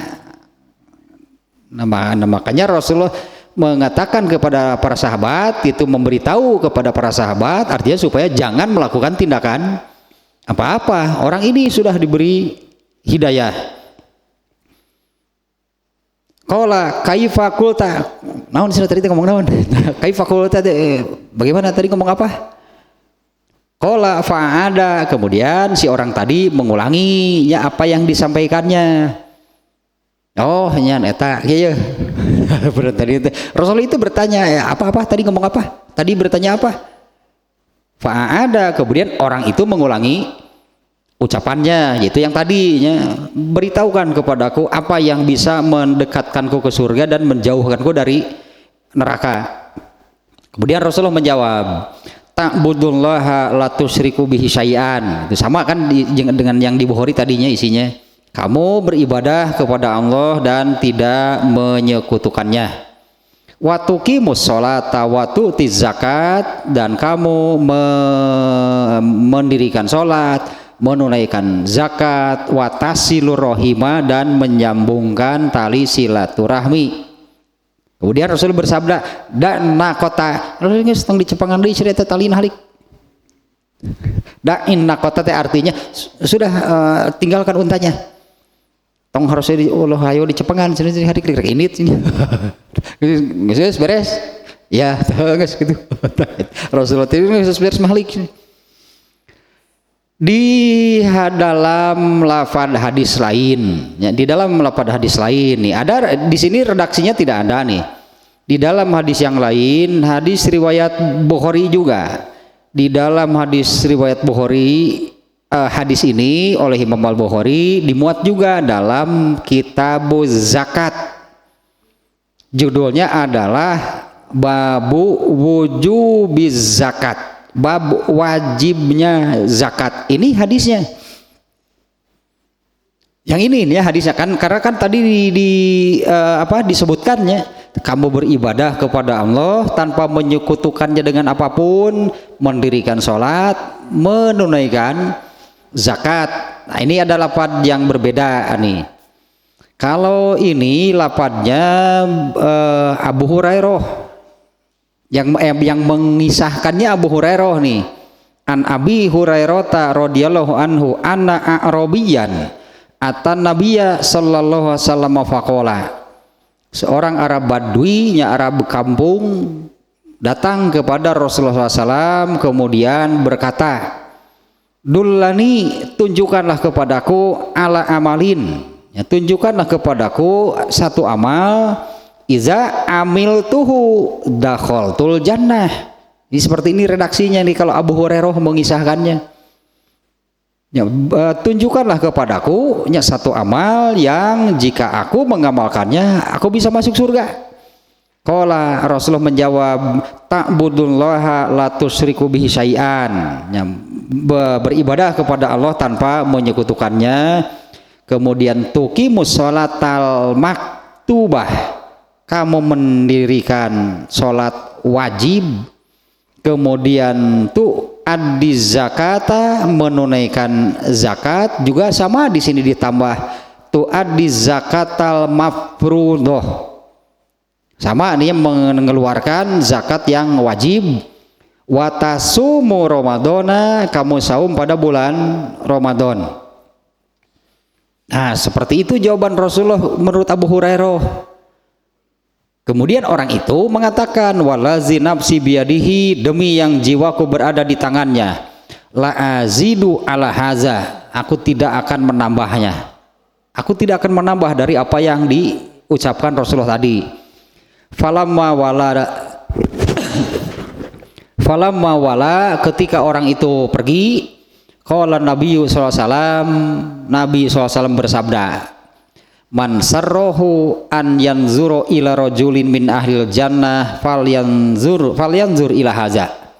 Speaker 1: Nah, makanya Rasulullah mengatakan kepada para sahabat, itu memberitahu kepada para sahabat, artinya supaya jangan melakukan tindakan apa-apa. Orang ini sudah diberi hidayah. Qala kaifa qulta. Naon sih tadi ngomong naon? Kaifa qulta, bagaimana tadi ngomong apa? Qala fa'ada, kemudian si orang tadi mengulangi apa yang disampaikannya. Oh, nyan eta kieu. Rasul itu bertanya, apa tadi ngomong apa? Tadi bertanya apa? Fa'ada, kemudian orang itu mengulangi ucapannya, yaitu yang tadinya, beritahukan kepadaku apa yang bisa mendekatkanku ke surga dan menjauhkanku dari neraka. Kemudian Rasulullah menjawab, ta'budullaha la tusyriku bihi syai'an. Itu sama kan dengan yang di Bukhari tadinya isinya. Kamu beribadah kepada Allah dan tidak menyekutukannya. Wa tuqimus sholata wa tu'tiz zakat, dan kamu mendirikan salat, menunaikan zakat, wa tasilur rahima, dan menyambungkan tali silaturahmi. Kemudian Rasul bersabda, dan nakota, lalu ini sedang dicepangan di cerita talin halik. Da'in nakota teh artinya sudah tinggalkan untanya. Tong harusnya ayo dicepangan sini hari ini sini. Geus beres. Ya, geus gitu. Rasulullah itu geus beres mahalik. Di dalam lafaz hadis lain, ya, di dalam lafaz hadis lain nih ada, di sini redaksinya tidak ada nih. Di dalam hadis yang lain, hadis riwayat Bukhari juga. Di dalam hadis riwayat Bukhari, hadis ini oleh Imam Al-Bukhari dimuat juga dalam Kitabuz Zakat. Judulnya adalah Babu Wujubiz Zakat. Bab wajibnya zakat. Ini hadisnya. Yang ini ya hadisnya kan, karena kan tadi disebutkannya kamu beribadah kepada Allah tanpa menyekutukannya dengan apapun, mendirikan sholat, menunaikan zakat. Nah, ini ada lafaz yang berbeda nih. Kalau ini lafaznya Abu Hurairah. Yang mengisahkannya Abu Hurairah nih. An Abi Hurairah radhiyallahu anhu anna a'rabiyan atan nabiyya sallallahu alaihi wasallam faqala. Seorang Arab Badui, Arab kampung, datang kepada Rasulullah SAW kemudian berkata, Dullani, tunjukkanlah kepadaku ala amalin, ya, tunjukkanlah kepadaku satu amal, iza amil tuhu dakhaltul jannah, Ini seperti ini redaksinya nih kalau Abu Hurairah mengisahkannya. Ya, tunjukkanlah kepadaku satu amal yang jika aku mengamalkannya aku bisa masuk surga. Qala, Rasulullah menjawab, ta'budullaha la tusyriku bihi syai'an. Ya, beribadah kepada Allah tanpa menyekutukannya. Kemudian tuqimus sholatal maktubah, kamu mendirikan sholat wajib. Kemudian addi zakata, menunaikan zakat. Juga sama di sini ditambah addi zakatal mafruḍah, sama ini mengeluarkan zakat yang wajib. Watasumu Ramadana, kamu saum pada bulan Ramadan. Nah, seperti itu jawaban Rasulullah menurut Abu Hurairah. Kemudian orang itu mengatakan, walazi nafsi biyadihi, demi yang jiwaku berada di tangannya, la azidu ala haza, aku tidak akan menambahnya. Aku tidak akan menambah dari apa yang diucapkan Rasulullah tadi. Falamma wala, ketika orang itu pergi, qala Nabi sallallahu alaihi wasallam, Nabi sallallahu alaihi wasallam bersabda, man sarrohu an yanzuru ila rajulin min ahlil jannah falyanzur ila haza.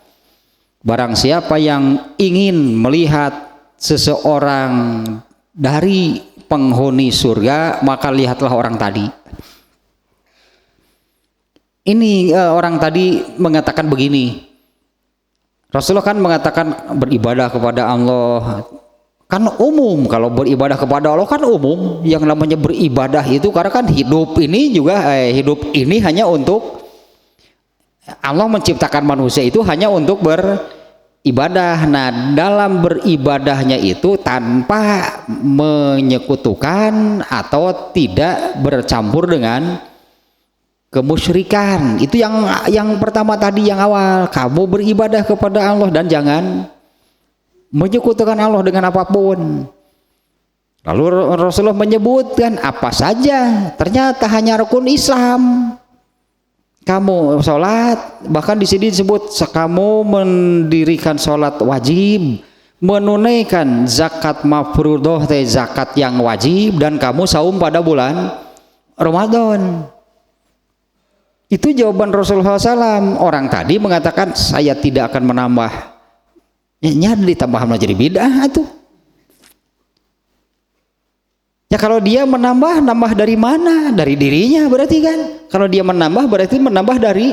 Speaker 1: Barang siapa yang ingin melihat seseorang dari penghuni surga, maka lihatlah orang tadi. Ini orang tadi mengatakan begini, Rasulullah kan mengatakan beribadah kepada Allah kan umum. Kalau beribadah kepada Allah kan umum. Yang namanya beribadah itu karena kan hidup ini juga hidup ini hanya untuk Allah menciptakan manusia itu hanya untuk beribadah. Nah, dalam beribadahnya itu tanpa menyekutukan atau tidak bercampur dengan kemusyrikan. Itu yang pertama tadi, yang awal, kamu beribadah kepada Allah dan jangan menyekutukan Allah dengan apapun. Lalu Rasulullah menyebutkan apa saja, ternyata hanya rukun Islam. Kamu sholat, bahkan di sini disebut kamu mendirikan sholat wajib, menunaikan zakat mafruḍah, zakat yang wajib, dan kamu saum pada bulan Ramadan. Itu jawaban Rasulullah SAW. Orang tadi mengatakan saya tidak akan menambah. Ya ditambah jadi bid'ah tuh. Ya kalau dia menambah dari mana? Dari dirinya berarti kan. Kalau dia menambah berarti menambah dari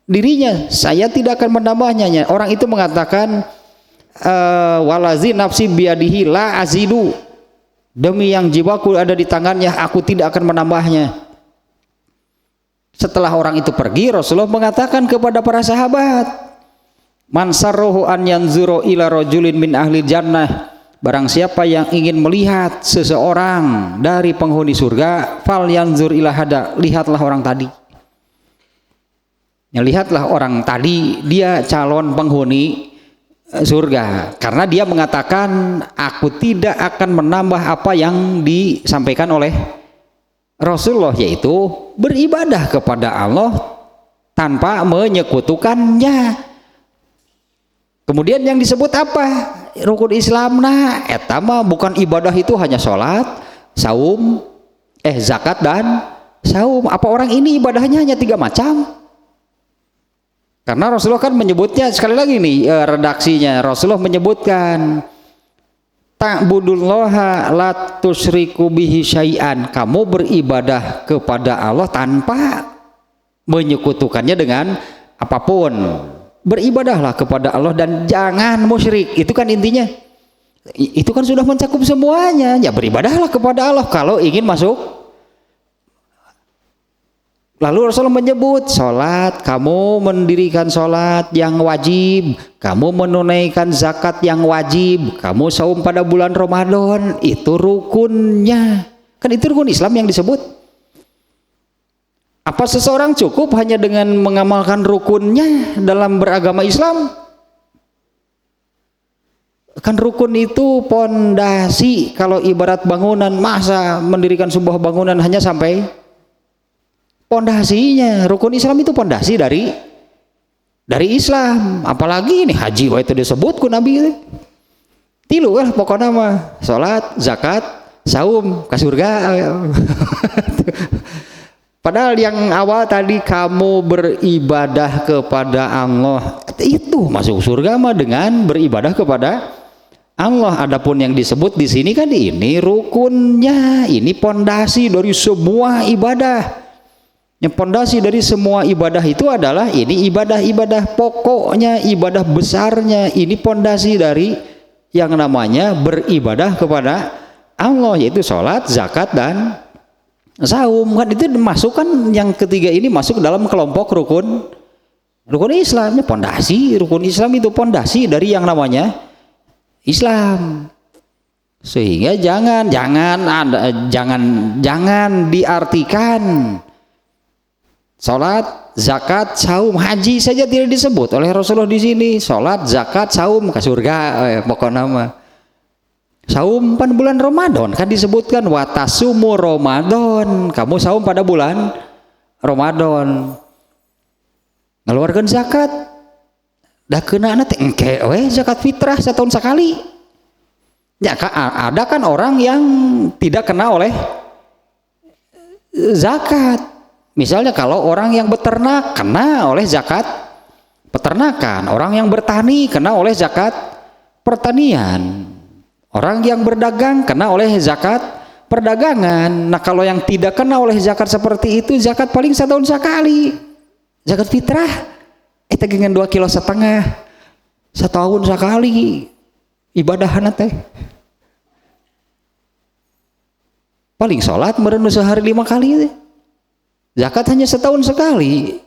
Speaker 1: dirinya. Saya tidak akan menambahnya. Orang itu mengatakan walazi nafsi biadihi la azidu, demi yang jiwaku ada di tangannya aku tidak akan menambahnya. Setelah orang itu pergi, Rasulullah mengatakan kepada para sahabat, man sarruhu an yanzuru ila rajulin min ahli jannah, barang siapa yang ingin melihat seseorang dari penghuni surga, fal yanzur ila hada, lihatlah orang tadi. Ya, lihatlah orang tadi, dia calon penghuni surga, karena dia mengatakan aku tidak akan menambah apa yang disampaikan oleh Rasulullah, yaitu beribadah kepada Allah tanpa menyekutukannya. Kemudian yang disebut apa? Rukun Islam. Nah, etama bukan ibadah itu hanya sholat, saum, zakat dan saum. Apa orang ini ibadahnya hanya 3 macam? Karena Rasulullah kan menyebutnya, sekali lagi nih redaksinya, Rasulullah menyebutkan ta'budullaha la tusyriku bihi syai'an, kamu beribadah kepada Allah tanpa menyekutukannya dengan apapun. Beribadahlah kepada Allah dan jangan musyrik. Itu kan intinya. Itu kan sudah mencakup semuanya. Ya beribadahlah kepada Allah kalau ingin masuk. Lalu Rasulullah menyebut sholat, kamu mendirikan sholat yang wajib, kamu menunaikan zakat yang wajib, kamu saum pada bulan Ramadan, itu rukunnya. Kan itu rukun Islam yang disebut. Apa seseorang cukup hanya dengan mengamalkan rukunnya dalam beragama Islam? Kan rukun itu pondasi. Kalau ibarat bangunan, masa mendirikan sebuah bangunan hanya sampai pondasinya? Rukun Islam itu pondasi dari Islam. Apalagi ini haji wae teu disebut ku Nabi teh. Tilu lah pokoknya mah, salat, zakat, saum, ka surga. Padahal yang awal tadi kamu beribadah kepada Allah, itu masuk surga mah dengan beribadah kepada Allah. Adapun yang disebut di sini kan ini rukunnya, ini pondasi dari semua ibadah. Yang pondasi dari semua ibadah itu adalah ini ibadah-ibadah pokoknya, ibadah besarnya, ini pondasi dari yang namanya beribadah kepada Allah, yaitu sholat, zakat, dan saum. Kan itu masuk, kan yang ketiga ini masuk dalam kelompok rukun Islam. Pondasi rukun Islam itu pondasi dari yang namanya Islam. Sehingga jangan diartikan salat, zakat, saum, haji saja tidak disebut oleh Rasulullah di sini. Salat, zakat, saum ke surga, pokoknya mah. Saum pada bulan Ramadan kan disebutkan watasumu Ramadan, kamu saum pada bulan Ramadan. Ngeluarkan zakat, dah kena teh engke we zakat fitrah setahun sekali. Ya ada kan orang yang tidak kena oleh zakat. Misalnya kalau orang yang beternak kena oleh zakat peternakan, orang yang bertani kena oleh zakat pertanian, orang yang berdagang kena oleh zakat perdagangan. Nah kalau yang tidak kena oleh zakat seperti itu, zakat paling setahun sekali. Zakat fitrah itu dengan 2,5 kilo setahun sekali ibadahan teh. Paling sholat meureun sehari 5 kali teh. Zakat hanya setahun sekali,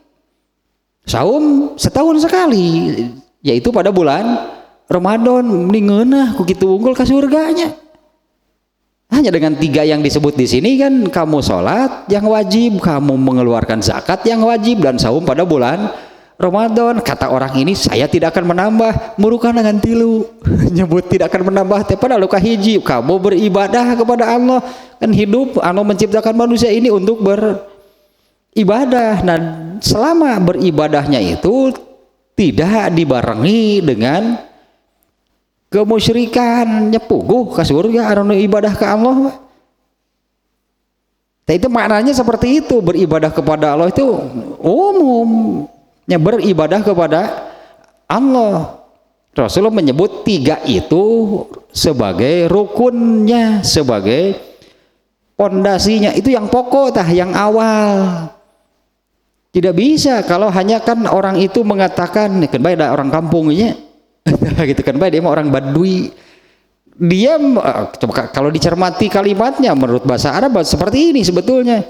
Speaker 1: saum setahun sekali, yaitu pada bulan Ramadan. Mendingan ku kitu unggul ke surganya. Hanya dengan 3 yang disebut di sini kan, kamu sholat yang wajib, kamu mengeluarkan zakat yang wajib, dan saum pada bulan Ramadan. Kata orang ini, saya tidak akan menambah, murukan dengan 3 nyebut tidak akan menambah, tapi pada luka hiji, kamu beribadah kepada Allah. Kan hidup Allah menciptakan manusia ini untuk ibadah. Nah selama beribadahnya itu tidak dibarengi dengan kemusyrikan, nyepuguh ke surga anu ibadah ke Allah. Nah, itu maknanya seperti itu. Beribadah kepada Allah itu umumnya beribadah kepada Allah. Rasulullah menyebut 3 itu sebagai rukunnya, sebagai pondasinya, itu yang pokok yang awal. Tidak bisa kalau hanya kan orang itu mengatakan kan baik ada orang kampungnya gitu kan baik dia mah orang Badui. Dia coba kalau dicermati kalimatnya menurut bahasa Arab seperti ini sebetulnya.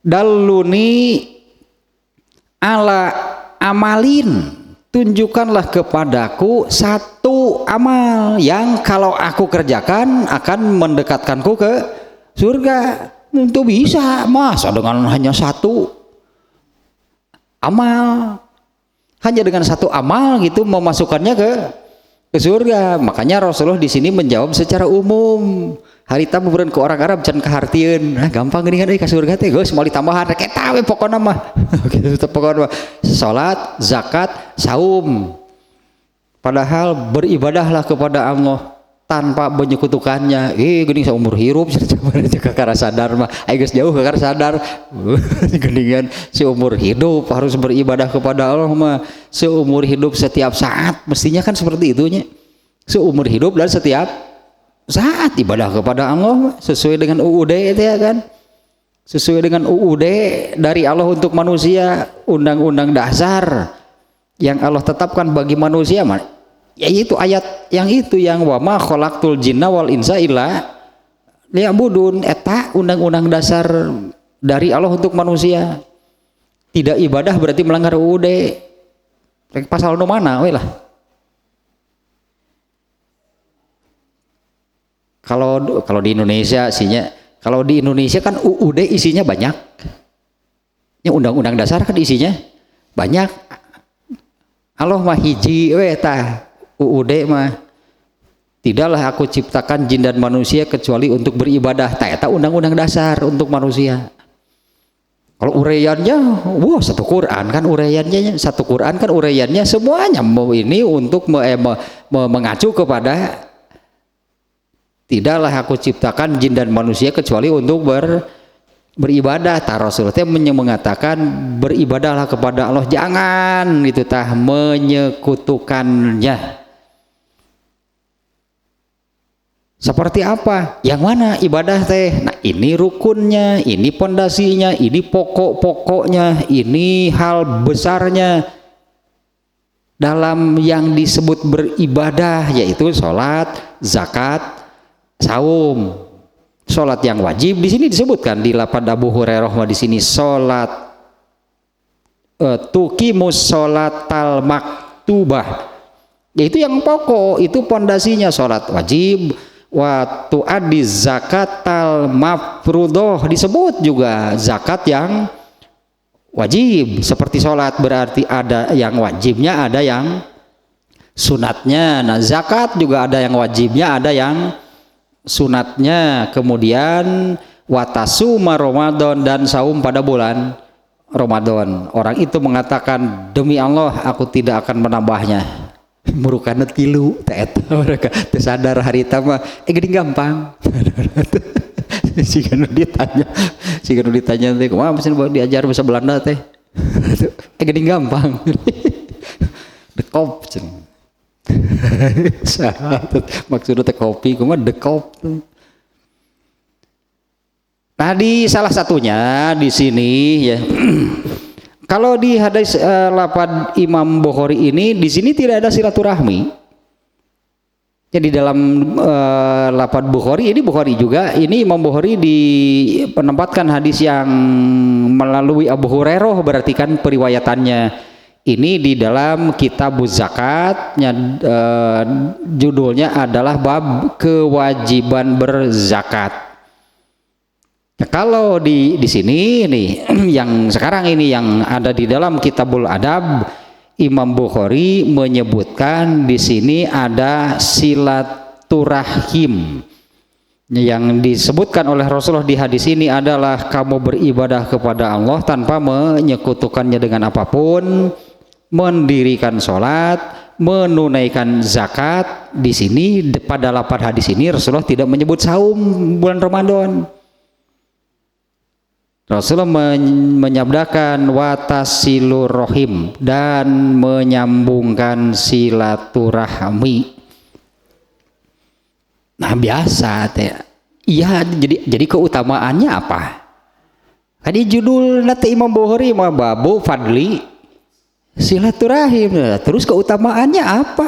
Speaker 1: Daluni ala amalin, tunjukkanlah kepadaku satu amal yang kalau aku kerjakan akan mendekatkanku ke surga. Itu bisa masa dengan hanya satu amal, hanya dengan satu amal gitu memasukkannya ke surga. Makanya Rasulullah di sini menjawab secara umum. Harita buburan ke orang Arab can kahartieun. Nah, gampang geuningan euy ka surga teh geus moal ditambahan rek eta we pokona mah. Gitu pokona mah. Salat, zakat, saum. Padahal beribadahlah kepada Allah tanpa menyekutukannya. Geuning saumur hirup ka kara sadar mah. Aya geus jauh ka kara sadar. Geuningan seumur hidup harus beribadah kepada Allah mah. Seumur hidup setiap saat mestinya kan seperti itunya. Seumur hidup dan setiap saat ibadah kepada Allah sesuai dengan UUD itu ya kan. Sesuai dengan UUD dari Allah untuk manusia, undang-undang dasar yang Allah tetapkan bagi manusia mah. Yaitu ayat yang itu yang wa ma khalaqtul jinna wal insa illa liya'budun. Eta undang-undang dasar dari Allah untuk manusia. Tidak ibadah berarti melanggar UUD. Pasal nu mana we lah. Kalau di Indonesia isinya, kalau di Indonesia kan UUD isinya banyak. Ini undang-undang dasar kan isinya banyak. Allah mah hiji we tah. UUD mah tidaklah aku ciptakan jin dan manusia kecuali untuk beribadah. Eta undang-undang dasar untuk manusia. Kalau uraiannya, wah satu Quran kan uraiannya semuanya ini untuk mengacu kepada tidaklah aku ciptakan jin dan manusia kecuali untuk beribadah. Rasul teh mengatakan beribadahlah kepada Allah, jangan itu tah menyekutukannya. Seperti apa? Yang mana ibadah teh? Nah, ini rukunnya, ini pondasinya, ini pokok-pokoknya, ini hal besarnya dalam yang disebut beribadah, yaitu sholat, zakat, saum. Sholat yang wajib di sini disebutkan di lafaz Abu Hurairah di sini sholat tuqimus sholatal maktubah. Yaitu yang pokok, itu pondasinya sholat wajib. Waktu adi zakatal mafrudoh, disebut juga zakat yang wajib seperti sholat, berarti ada yang wajibnya, ada yang sunatnya. Nah zakat juga ada yang wajibnya, ada yang sunatnya. Kemudian watasuma Ramadan, dan saum pada bulan Ramadan. Orang itu mengatakan, demi Allah aku tidak akan menambahnya. Murukana tilu eta mereka tersadar hari tama gini gampang. Jika ditanya teh kumaha mesin diajar bahasa Belanda teh gini gampang. Dekop cenah. Maksudnya teh kopi kumaha dekop. Tadi salah satunya di sini ya. Kalau di hadis lafaz Imam Bukhari ini, di sini tidak ada silaturahmi. Jadi dalam lafaz Bukhari ini, Bukhari juga ini Imam Bukhari menempatkan hadis yang melalui Abu Hurairah, berarti kan periwayatannya ini di dalam kitab zakat, judulnya adalah bab kewajiban berzakat. Nah, kalau di sini nih yang sekarang ini yang ada di dalam Kitabul Adab, Imam Bukhari menyebutkan di sini ada silaturahim. Yang disebutkan oleh Rasulullah di hadis ini adalah kamu beribadah kepada Allah tanpa menyekutukannya dengan apapun, mendirikan sholat, menunaikan zakat. Di sini pada lafaz hadis ini Rasulullah tidak menyebut saum bulan Ramadan. Rasulullah menyabdakan watasilur rohim, dan menyambungkan silaturahmi. Nah biasa teh, iya jadi keutamaannya apa? Tadi judul nanti Imam Bukhari mah babu fadli silaturahim. Terus keutamaannya apa?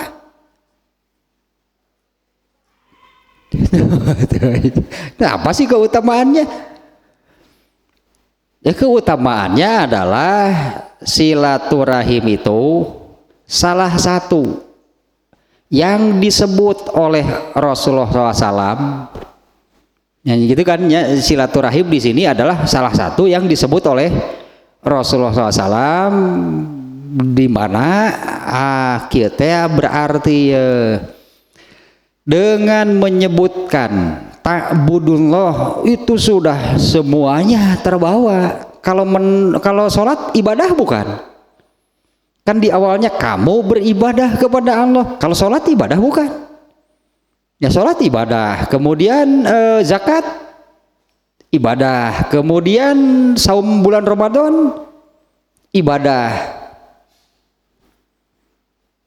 Speaker 1: Nah, apa sih keutamaannya? Ya keutamaannya adalah silaturahim itu salah satu yang disebut oleh Rasulullah SAW. Yang gitu kan ya, silaturahim di sini adalah salah satu yang disebut oleh Rasulullah SAW, di mana kita berarti dengan menyebutkan ta'budullah itu sudah semuanya terbawa. Kalau sholat ibadah bukan? Kan di awalnya kamu beribadah kepada Allah. Kalau sholat ibadah bukan? Ya sholat ibadah. Kemudian zakat ibadah. Kemudian saum bulan Ramadan ibadah.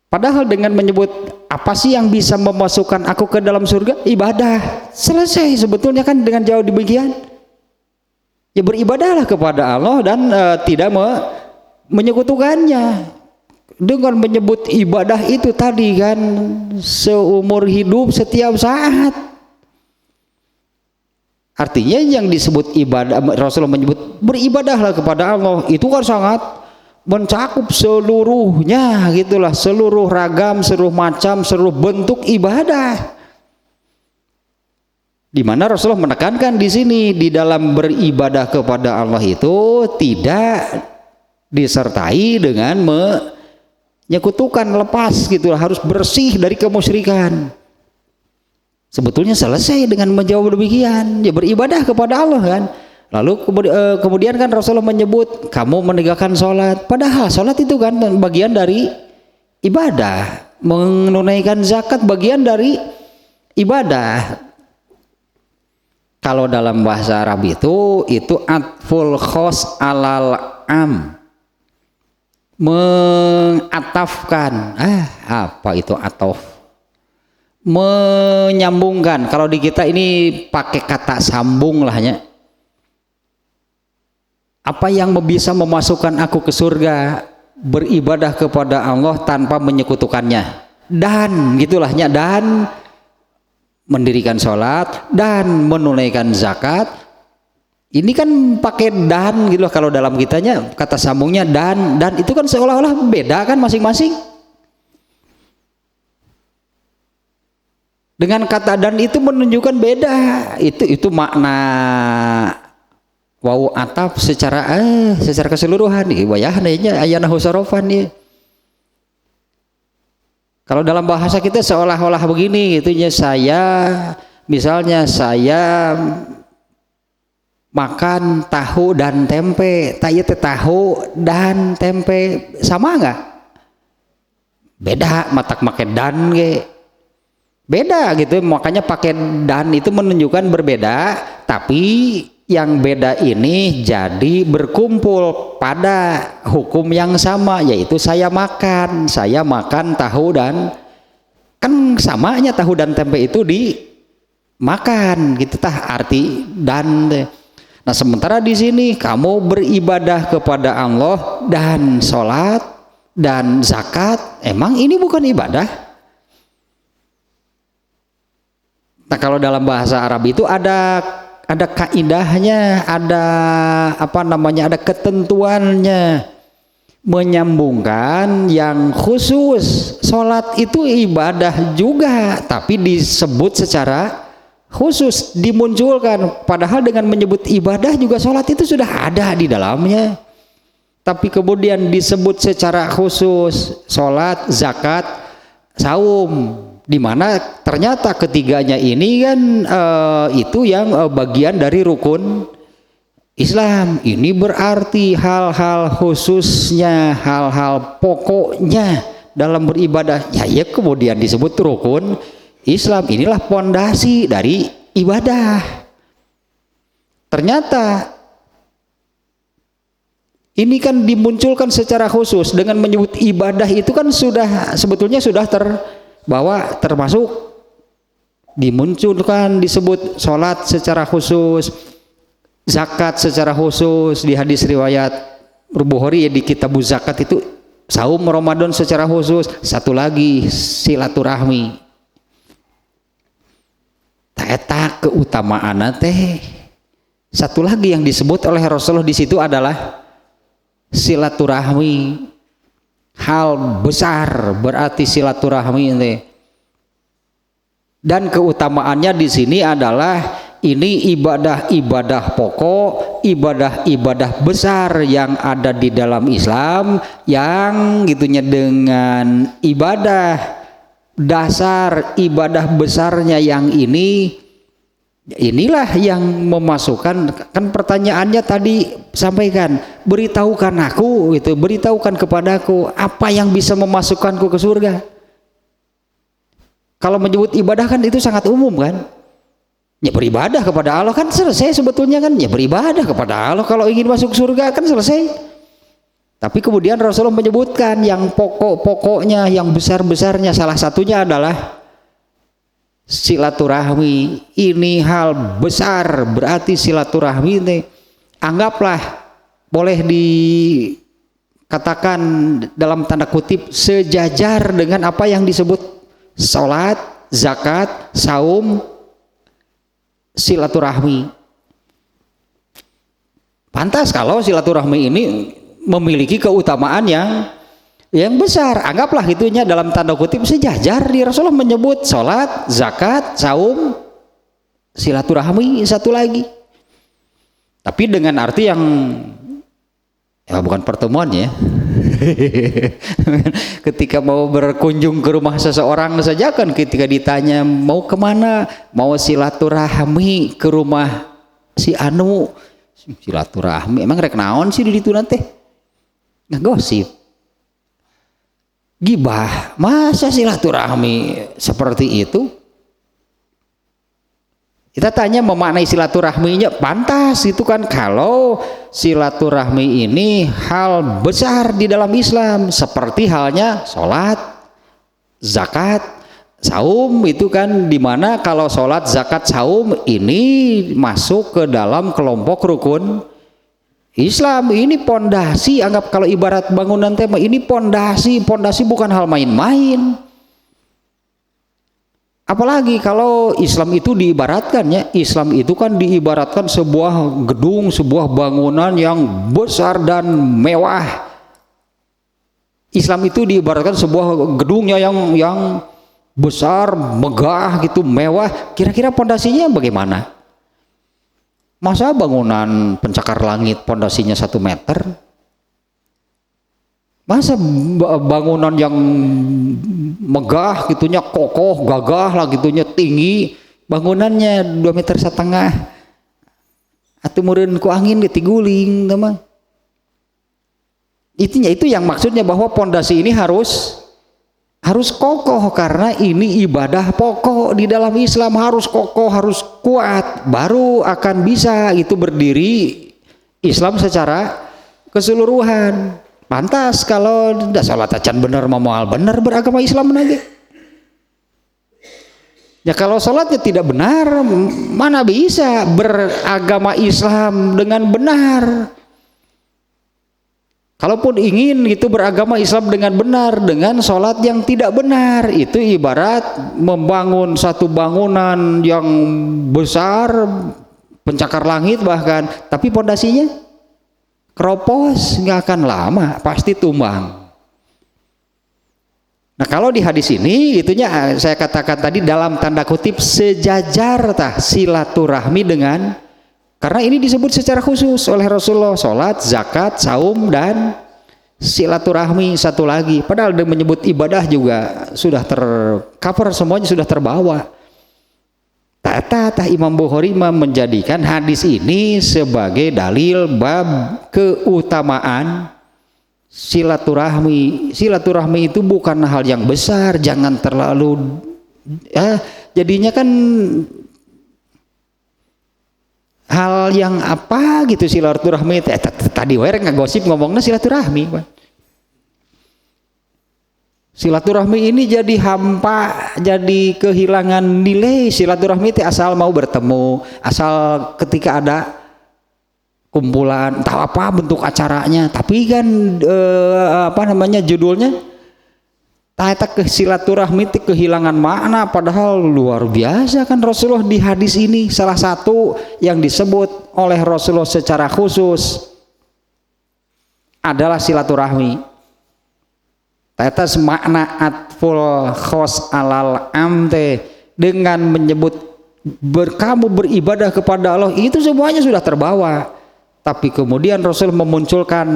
Speaker 1: Padahal dengan menyebut apa sih yang bisa memasukkan aku ke dalam surga? Ibadah. Selesai sebetulnya kan dengan jauh demikian. Ya beribadahlah kepada Allah dan tidak menyekutukannya. Dengan menyebut ibadah itu tadi kan seumur hidup setiap saat. Artinya yang disebut ibadah, Rasulullah menyebut beribadahlah kepada Allah, itu kan sangat mencakup seluruhnya gitulah, seluruh ragam, seluruh macam, seluruh bentuk ibadah. Di mana Rasulullah menekankan di sini di dalam beribadah kepada Allah itu tidak disertai dengan menyekutukan, lepas gitulah, harus bersih dari kemusyrikan. Sebetulnya selesai dengan menjawab demikian, ya beribadah kepada Allah kan. Lalu kemudian kan Rasulullah menyebut kamu menegakkan sholat, padahal sholat itu kan bagian dari ibadah, menunaikan zakat bagian dari ibadah. Kalau dalam bahasa Arab itu atful khos alal am, mengatafkan. Apa itu atof? Menyambungkan. Kalau di kita ini pakai kata sambung lahnya. Apa yang bisa memasukkan aku ke surga? Beribadah kepada Allah tanpa menyekutukannya. Dan gitulahnya, dan mendirikan sholat dan menunaikan zakat. Ini kan pakai dan gitu loh, kalau dalam kitanya kata sambungnya dan itu kan seolah-olah beda kan masing-masing. Dengan kata dan itu menunjukkan beda. Itu makna wau atap secara keseluruhan nih, wayahnya ayana husarofan nih. Kalau dalam bahasa kita seolah-olah begini, itunya misalnya saya makan tahu dan tempe, tahu dan tempe sama nggak? Beda, matak make dan ge. Beda gitu, makanya pakai dan itu menunjukkan berbeda, tapi yang beda ini jadi berkumpul pada hukum yang sama, yaitu saya makan tahu dan kan samanya tahu dan tempe itu dimakan gitu tah arti dan. Nah sementara di sini kamu beribadah kepada Allah dan sholat dan zakat, emang ini bukan ibadah? Nah kalau dalam bahasa Arab itu ada kaidahnya, ada ada ketentuannya, menyambungkan yang khusus. Sholat itu ibadah juga, tapi disebut secara khusus, dimunculkan. Padahal dengan menyebut ibadah juga sholat itu sudah ada di dalamnya, tapi kemudian disebut secara khusus sholat, zakat, saum, di mana ternyata ketiganya ini kan itu yang bagian dari rukun Islam. Ini berarti hal-hal khususnya, hal-hal pokoknya dalam beribadah ya kemudian disebut rukun Islam. Inilah pondasi dari ibadah. Ternyata ini kan dimunculkan secara khusus dengan menyebut ibadah, itu kan sebetulnya sudah bahwa termasuk dimunculkan, disebut sholat secara khusus, zakat secara khusus. Di hadis riwayat Bukhari di kitab zakat itu saum Ramadan secara khusus. Satu lagi silaturahmi. Eta keutamaan teh. Satu lagi yang disebut oleh Rasulullah di situ adalah silaturahmi. Hal besar berarti silaturahmi ini. Dan keutamaannya di sini adalah ini ibadah pokok, ibadah besar yang ada di dalam Islam, yang gitunya dengan ibadah dasar, ibadah besarnya yang inilah yang memasukkan. Kan pertanyaannya tadi sampaikan, beritahukan aku gitu, beritahukan kepadaku apa yang bisa memasukkanku ke surga. Kalau menyebut ibadah kan itu sangat umum kan, ya beribadah kepada Allah kan selesai sebetulnya kan, ya beribadah kepada Allah kalau ingin masuk surga kan selesai. Tapi kemudian Rasulullah menyebutkan yang pokok-pokoknya, yang besar-besarnya, salah satunya adalah silaturahmi. Ini hal besar, berarti silaturahmi ini anggaplah boleh dikatakan dalam tanda kutip sejajar dengan apa yang disebut sholat, zakat, saum, silaturahmi. Pantas kalau silaturahmi ini memiliki keutamaan yang besar. Anggaplah itunya dalam tanda kutip sejajar. Di Rasulullah menyebut sholat, zakat, saum, silaturahmi satu lagi. Tapi dengan arti yang ya bukan pertemuan ya. Ketika mau berkunjung ke rumah seseorang saja kan, ketika ditanya mau kemana, mau silaturahmi ke rumah si Anu, Silaturahmi emang rek naon sih di ditu teh? Ngegosip. Gibah, masa silaturahmi seperti itu? Kita tanya memaknai silaturahminya, pantas itu kan kalau silaturahmi ini hal besar di dalam Islam seperti halnya sholat, zakat, saum itu kan dimana kalau sholat, zakat, saum ini masuk ke dalam kelompok rukun Islam. Ini pondasi, anggap kalau ibarat bangunan tema ini pondasi bukan hal main-main. Apalagi kalau Islam itu diibaratkan ya, Islam itu kan diibaratkan sebuah gedung, sebuah bangunan yang besar dan mewah. Islam itu diibaratkan sebuah gedungnya yang besar, megah gitu, mewah. Kira-kira pondasinya bagaimana? Masa bangunan pencakar langit pondasinya 1 meter? Masa bangunan yang megah gitunya, kokoh, gagah lah gitunya, tinggi, bangunannya 2,5 meter atau meureun ku angin ditiguling teman. Itu yang maksudnya bahwa pondasi ini harus kokoh, karena ini ibadah pokok di dalam Islam, harus kokoh, harus kuat, baru akan bisa itu berdiri Islam secara keseluruhan. Pantas kalau tidak salat acan bener moal bener beragama Islam lagi. Ya kalau salatnya tidak benar, mana bisa beragama Islam dengan benar? Kalaupun ingin gitu beragama Islam dengan benar, dengan salat yang tidak benar, itu ibarat membangun satu bangunan yang besar, pencakar langit bahkan, tapi pondasinya keropos, nggak akan lama, pasti tumbang. Nah kalau di hadis ini itunya saya katakan tadi dalam tanda kutip sejajar tah silaturahmi dengan, karena ini disebut secara khusus oleh Rasulullah, sholat, zakat, saum, dan silaturahmi satu lagi. Padahal dia menyebut ibadah juga sudah tercover, semuanya sudah terbawa. Tata Imam Bukhari menjadikan hadis ini sebagai dalil bab keutamaan silaturahmi. Silaturahmi itu bukan hal yang besar, jangan terlalu jadinya kan hal yang apa gitu silaturahmi. Tadi wae ngagosip ngomongnya silaturahmi. Silaturahmi ini jadi hampa, jadi kehilangan nilai. Silaturahmi itu asal mau bertemu, asal ketika ada kumpulan, tahu apa bentuk acaranya, tapi kan judulnya ke silaturahmi itu kehilangan makna, padahal luar biasa kan Rasulullah di hadis ini. Salah satu yang disebut oleh Rasulullah secara khusus adalah silaturahmi. Tetes makna atful khos alal amte, dengan menyebut kamu beribadah kepada Allah, itu semuanya sudah terbawa. Tapi kemudian Rasul memunculkan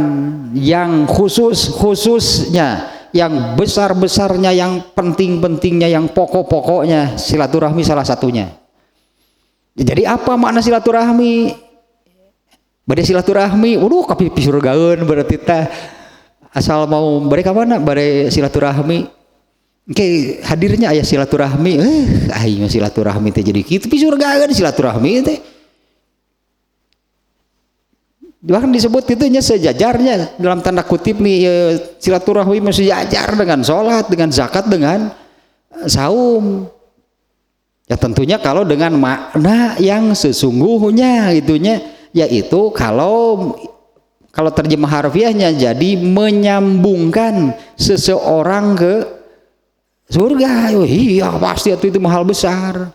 Speaker 1: yang khususnya, yang besar-besarnya, yang penting-pentingnya, yang pokok-pokoknya, silaturahmi salah satunya. Jadi apa makna silaturahmi? Bade silaturahmi, kapi pisurgaeun berarti teh. Asal mau mereka mana bare silaturahmi, ke hadirnya ayah silaturahmi, silaturahmi teh jadi kitu pisurgaeun silaturahmi teh. Bahkan disebut itunya sejajarnya dalam tanda kutip nih silaturahmi masih sejajar dengan sholat, dengan zakat, dengan saum. Ya tentunya kalau dengan makna yang sesungguhnya itunya, yaitu kalau terjemah harfiahnya jadi menyambungkan seseorang ke surga. Iya pasti itu mahal besar.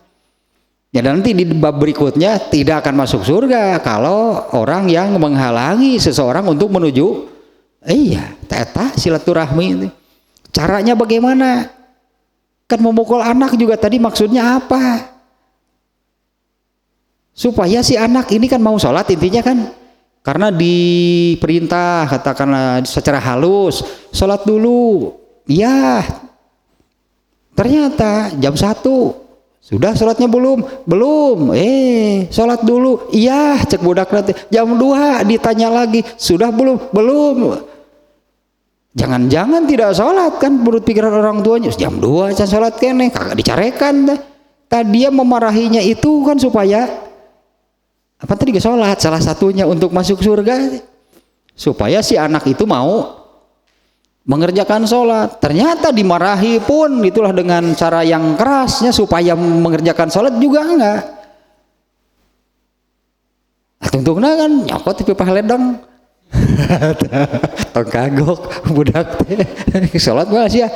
Speaker 1: Ya nanti di bab berikutnya tidak akan masuk surga kalau orang yang menghalangi seseorang untuk menuju teta silaturahmi ini. Caranya bagaimana? Kan memukul anak juga tadi maksudnya apa? Supaya si anak ini kan mau sholat intinya kan, karena diperintah katakanlah secara halus sholat dulu. Ya ternyata jam 1 Sudah sholatnya belum? Belum. Sholat dulu. Iya, cek budak nanti. Jam 2 ditanya lagi. Sudah belum? Belum. Jangan-jangan tidak sholat kan menurut pikiran orang tuanya. Jam 2 can sholat kene, kagak dicarekan. Tadi dia memarahinya itu kan supaya apa tadi sholat, salah satunya untuk masuk surga. Supaya si anak itu mau mengerjakan sholat. Ternyata dimarahi pun itulah dengan cara yang kerasnya supaya mengerjakan sholat juga enggak. Tungtungna kan nyokot di pipah ledeng. Tong kagok budak teh sholat masih ya.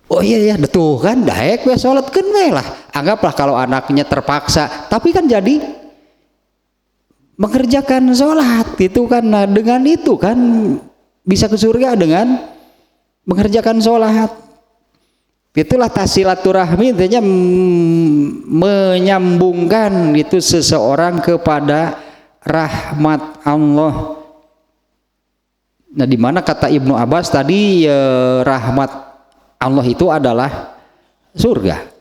Speaker 1: Oh iya ya, betul kan, daek we sholat kan we lah. Anggaplah kalau anaknya terpaksa, tapi kan jadi mengerjakan sholat gitu kan. Nah, dengan itu kan bisa ke surga dengan mengerjakan sholat. Itulah silaturahmi, intinya menyambungkan itu seseorang kepada rahmat Allah. Nah, di mana kata Ibnu Abbas tadi rahmat Allah itu adalah surga.